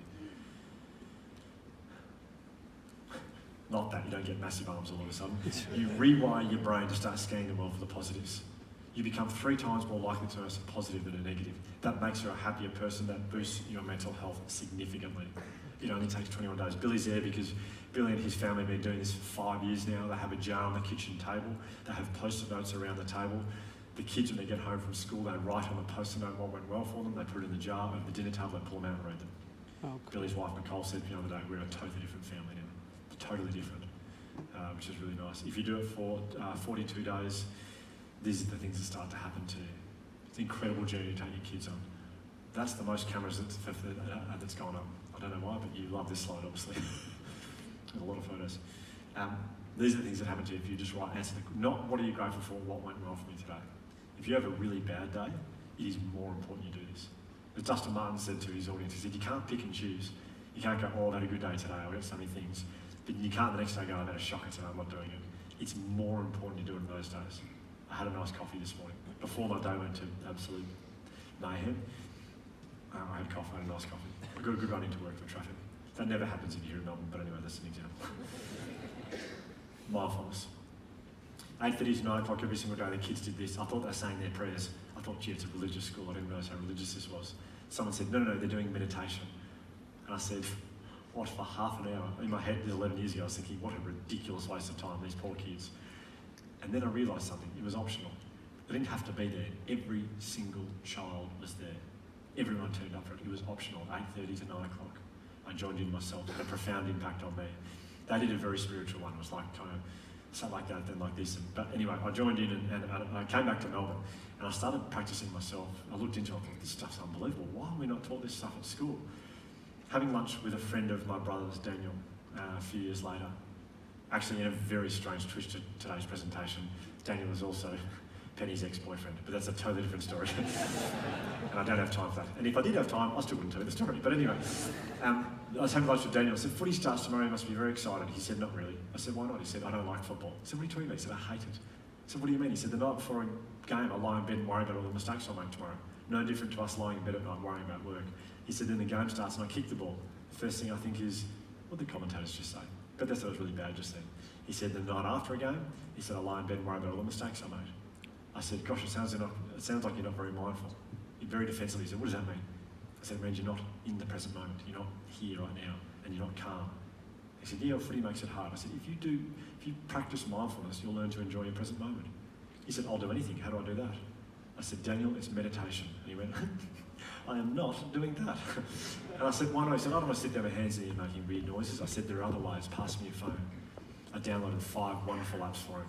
Not that you don't get massive arms all of a sudden. You rewire your brain to start scanning the world for the positives. You become 3 times more likely to notice a positive than a negative. That makes you a happier person, that boosts your mental health significantly. It only takes 21 days. Billy's there because Billy and his family have been doing this for 5 years now. They have a jar on the kitchen table. They have post-it notes around the table. The kids, when they get home from school, they write on the post-it note what went well for them. They put it in the jar over the dinner table, they pull them out and read them. Oh, cool. Billy's wife, Nicole, said the other day, we're a totally different family now. Totally different, which is really nice. If you do it for 42 days, these are the things that start to happen to you. It's an incredible journey to take your kids on. That's the most cameras that's gone up. I don't know why, but you love this slide, obviously. There's a lot of photos. These are the things that happen to you if you just not what are you grateful for, what went well for me today. If you have a really bad day, it is more important you do this. As Dustin Martin said to his audience, he said, you can't pick and choose. You can't go, oh, I've had a good day today, I've got so many things. But you can't the next day go, I've had a shocker today, I'm not doing it. It's more important you do it in those days. I had a nice coffee this morning. Before my day went to absolute mayhem, I had coffee, I had a nice coffee. I got a good run into work for traffic. That never happens in here in Melbourne, but anyway, that's an example. Mindfulness. 8:30 to 9 o'clock every single day, the kids did this. I thought they were saying their prayers. I thought, gee, it's a religious school. I didn't realise how religious this was. Someone said, no, they're doing meditation. And I said, what, for half an hour? In my head, 11 years ago, I was thinking, what a ridiculous waste of time, these poor kids. And then I realised something, it was optional. They didn't have to be there. Every single child was there. Everyone turned up for it. It was optional, 8:30 to 9 o'clock. I joined in myself. It had a profound impact on me. They did a very spiritual one. It was like kind of something like that, then like this. But anyway, I joined in and I came back to Melbourne and I started practicing myself. I looked into it, I thought, this stuff's unbelievable. Why are we not taught this stuff at school? Having lunch with a friend of my brother's, Daniel, a few years later, actually in a very strange twist to today's presentation, Daniel was also Penny's ex-boyfriend, but that's a totally different story. And I don't have time for that. And if I did have time, I still wouldn't tell you the story. But anyway, I was having lunch with Daniel. I said, footy starts tomorrow, you must be very excited. He said, not really. I said, why not? He said, I don't like football. I said, what are you talking about? He said, I hate it. I said, what do you mean? He said, the night before a game, I lie in bed and worry about all the mistakes I'll make tomorrow. No different to us lying in bed at night worrying about work. He said, then the game starts and I kick the ball. The first thing I think is, what did the commentators just say? But that's what was really bad just then. He said, the night after a game, he said, I lie in bed and worry about all the mistakes I made. I said, gosh, it sounds like you're not very mindful. He very defensively said, what does that mean? I said, it means you're not in the present moment. You're not here right now, and you're not calm. He said, yeah, footy makes it hard. I said, if you practice mindfulness, you'll learn to enjoy your present moment. He said, I'll do anything. How do I do that? I said, Daniel, it's meditation. And he went, I am not doing that. And I said, why not? He said, I don't want to sit there with my hands in the air making weird noises. I said, there are other ways. Pass me your phone. I downloaded 5 wonderful apps for him.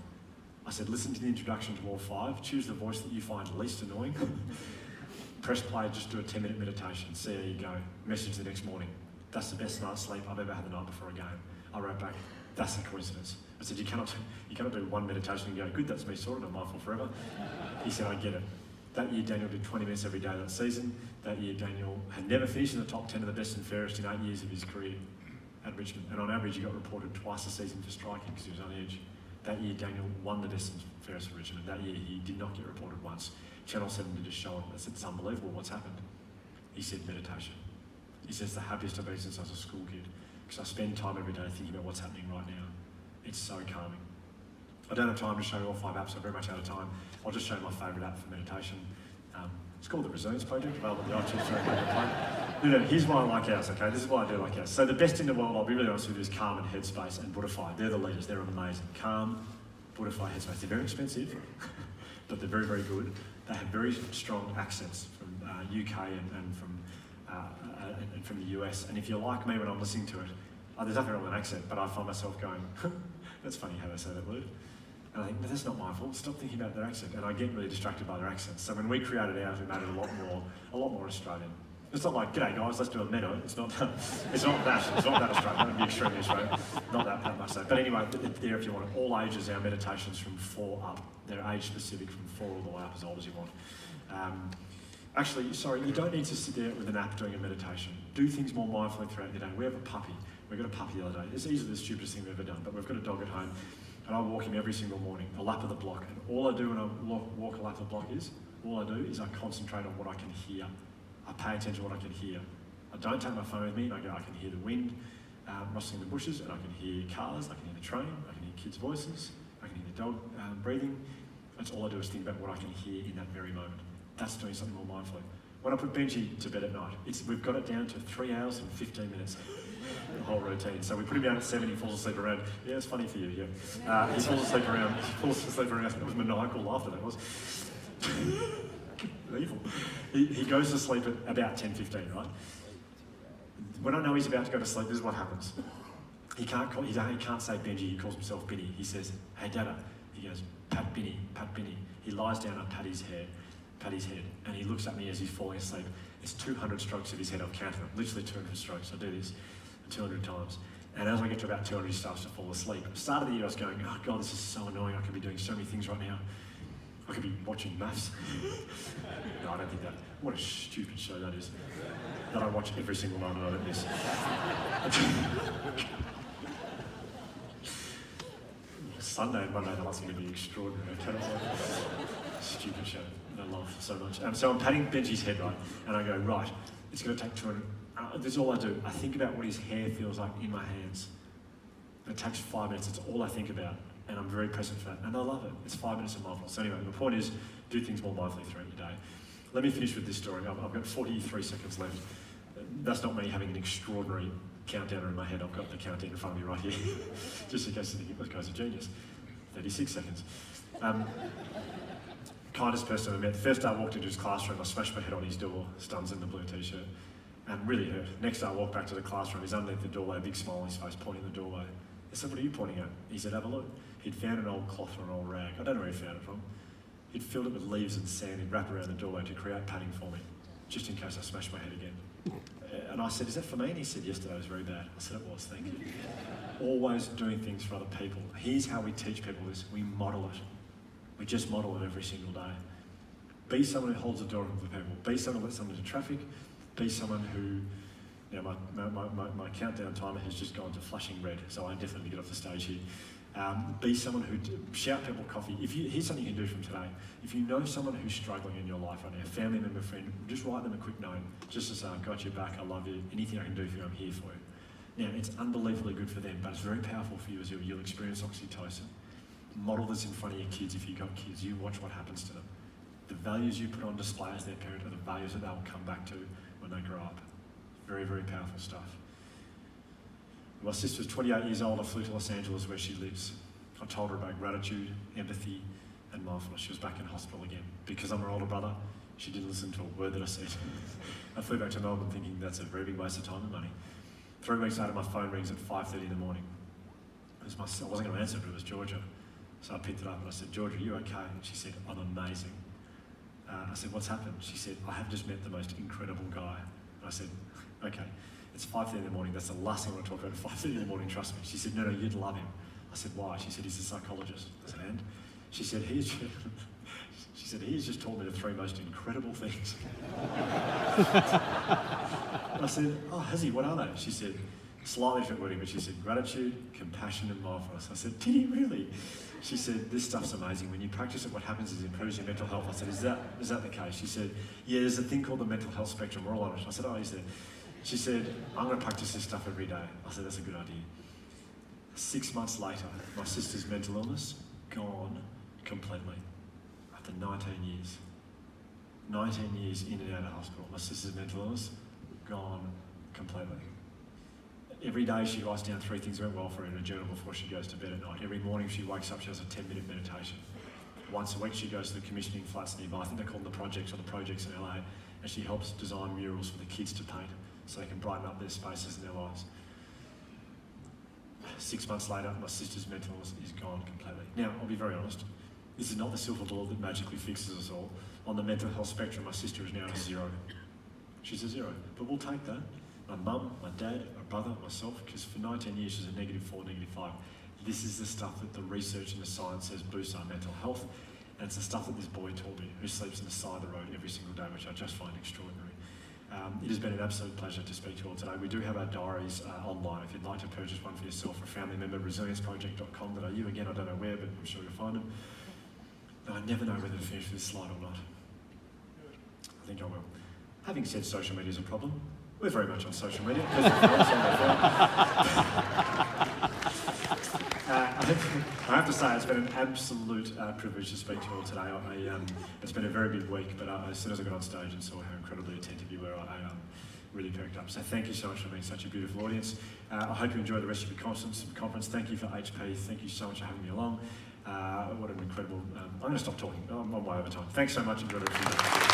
I said, listen to the introduction to all 5, choose the voice that you find least annoying, press play, just do a 10-minute meditation, see how you go, message the next morning. that's the best night's sleep I've ever had the night before a game. I wrote back, that's a coincidence. I said, you cannot do one meditation and go, good, that's me sorted, I'm mindful forever. He said, I get it. That year, Daniel did 20 minutes every day that season. That year, Daniel had never finished in the top 10 of the best and fairest in 8 years of his career at Richmond. And on average, he got reported twice a season for striking because he was on edge. That year, Daniel won the best and fairest for Richmond. That year, he did not get reported once. Channel 7 did a show on it. I said, it's unbelievable, what's happened? He said, meditation. He says, the happiest I've been since I was a school kid. Because I spend time every day thinking about what's happening right now. It's so calming. I don't have time to show you all 5 apps, I'm very much out of time. I'll just show you my favourite app for meditation. It's called the Resilience Project, available at the iTunes. No, here's why I like ours, okay? This is why I do like ours. So the best in the world, I'll be really honest with you, is Calm and Headspace and Buddhify. They're the leaders, they're amazing. Calm, Buddhify, Headspace. They're very expensive, but they're very, very good. They have very strong accents from UK and from the US. And if you're like me when I'm listening to it, there's nothing wrong with an accent, but I find myself going, that's funny how they say that word. And I think, no, that's not my fault. Stop thinking about their accent. And I get really distracted by their accents. So when we created ours, we made it a lot more Australian. It's not like, g'day guys, let's do a minnow. It's not that Australian. That'd be extremely Australian. Not that much so. But anyway, there if you want it. All ages, our meditations from 4 up. They're age specific from 4 all the way up as old as you want. Actually, sorry, you don't need to sit there with an app doing a meditation. Do things more mindfully throughout your day. We have a puppy. We got a puppy the other day. It's easily the stupidest thing we've ever done, but we've got a dog at home. And I walk him every single morning, a lap of the block. And all I do when I walk a lap of the block is I concentrate on what I can hear. I pay attention to what I can hear. I don't take my phone with me and I can hear the wind rustling in the bushes, and I can hear cars, I can hear the train, I can hear kids' voices, I can hear the dog breathing. That's all I do is think about what I can hear in that very moment. That's doing something more mindfully. When I put Benji to bed at night, we've got it down to 3 hours and 15 minutes. The whole routine. So we put him down at 7, he falls asleep around. Yeah, it's funny for you, yeah. He falls asleep around. It was maniacal laughter, that was. Evil. He goes to sleep at about 10:15, right? When I know he's about to go to sleep, this is what happens. He can't say Benji, he calls himself Binny. He says, hey Dada. He goes, pat Binny, pat Binny. He lies down and pat his head, and he looks at me as he's falling asleep. It's 200 strokes of his head, I've counted them, literally 200 strokes. I do this 200 times. And as I get to about 200, he starts to fall asleep. At the start of the year, I was going, oh God, this is so annoying. I could be doing so many things right now. I could be watching maths. No, I don't think that. What a stupid show that is. That I watch every single night and I don't miss. Sunday and Monday nights are going to be extraordinary. Stupid show. I love so much. So I'm patting Benji's head, right? And I go, right, it's going to take 200. This is all I do. I think about what his hair feels like in my hands. It takes 5 minutes. It's all I think about. And I'm very present for that. And I love it. It's 5 minutes of mindfulness. So anyway, the point is, do things more mindfully throughout your day. Let me finish with this story. I've got 43 seconds left. That's not me having an extraordinary countdown in my head. I've got the countdown in front of me right here. Just in case you think this guy's a genius. 36 seconds. Kindest person I met. First day I walked into his classroom, I smashed my head on his door, stuns in the blue t-shirt, and really hurt. Next day I walked back to the classroom, he's underneath the doorway, a big smile on his face, pointing the doorway. I said, what are you pointing at? He said, have a look. He'd found an old cloth or an old rag. I don't know where he found it from. He'd filled it with leaves and sand, he'd wrap around the doorway to create padding for me, just in case I smashed my head again. And I said, is that for me? And he said, yesterday was very bad. I said, it was, thank you. Always doing things for other people. Here's how we teach people this. We model it. We just model it every single day. Be someone who holds the door open for people. Be someone who lets someone into traffic. Be someone who, you know, my countdown timer has just gone to flashing red, so I definitely get off the stage here. Be someone who shout people coffee. Here's something you can do from today. If you know someone who's struggling in your life right now, a family member, friend, just write them a quick note, just to say, I've got your back, I love you, anything I can do for you, I'm here for you. Now, it's unbelievably good for them, but it's very powerful for you as you'll experience oxytocin. Model this in front of your kids if you've got kids. You watch what happens to them. The values you put on display as their parent are the values that they'll come back to when they grow up. Very, very powerful stuff. My sister was 28 years old. I flew to Los Angeles where she lives. I told her about gratitude, empathy, and mindfulness. She was back in hospital again. Because I'm her older brother, she didn't listen to a word that I said. I flew back to Melbourne thinking that's a very big waste of time and money. 3 weeks later, my phone rings at 5:30 in the morning. I wasn't going to answer, but it was Georgia. So I picked it up and I said, Georgia, are you okay? And she said, I'm amazing. I said, what's happened? She said, I have just met the most incredible guy. And I said, okay. It's 5:30 in the morning. That's the last thing I want to talk about at 5:30 in the morning, trust me. She said, no, you'd love him. I said, why? She said, he's a psychologist. I said, and? She said, he has just taught me the 3 most incredible things. I said, oh, has he? What are they? She said, slightly different wording, but she said, gratitude, compassion, and mindfulness. I said, did he really? She said, this stuff's amazing. When you practice it, what happens is it improves your mental health. I said, is that the case? She said, yeah, there's a thing called the mental health spectrum. We're all on it. I said, oh, is there? She said, I'm going to practice this stuff every day. I said, that's a good idea. 6 months later, my sister's mental illness, gone completely. After 19 years. 19 years in and out of hospital. My sister's mental illness, gone completely. Every day she writes down 3 things that went well for her in a journal before she goes to bed at night. Every morning she wakes up, she has a 10-minute meditation. Once a week she goes to the commissioning flats nearby. I think they call them the projects in LA, and she helps design murals for the kids to paint so they can brighten up their spaces and their lives. 6 months later, my sister's mental illness is gone completely. Now, I'll be very honest, this is not the silver bullet that magically fixes us all. On the mental health spectrum, my sister is now a 0. She's a 0, but we'll take that. My mum, my dad, my brother, myself, because for 19 years she's a -4, -5. This is the stuff that the research and the science says boosts our mental health, and it's the stuff that this boy taught me, who sleeps on the side of the road every single day, which I just find extraordinary. It has been an absolute pleasure to speak to you all today. We do have our diaries online. If you'd like to purchase one for yourself or a family member, resilienceproject.com.au. Again, I don't know where, but I'm sure you'll find them. But I never know whether to finish this slide or not. I think I will. Having said social media is a problem, we're very much on social media. I have to say, it's been an absolute privilege to speak to you all today. It's been a very big week, but as soon as I got on stage and saw how incredibly attentive you were, I really perked up. So thank you so much for being such a beautiful audience. I hope you enjoy the rest of your conference. Thank you for HP. Thank you so much for having me along. What an incredible... I'm going to stop talking. I'm way over time. Thanks so much. Enjoy the rest of your day.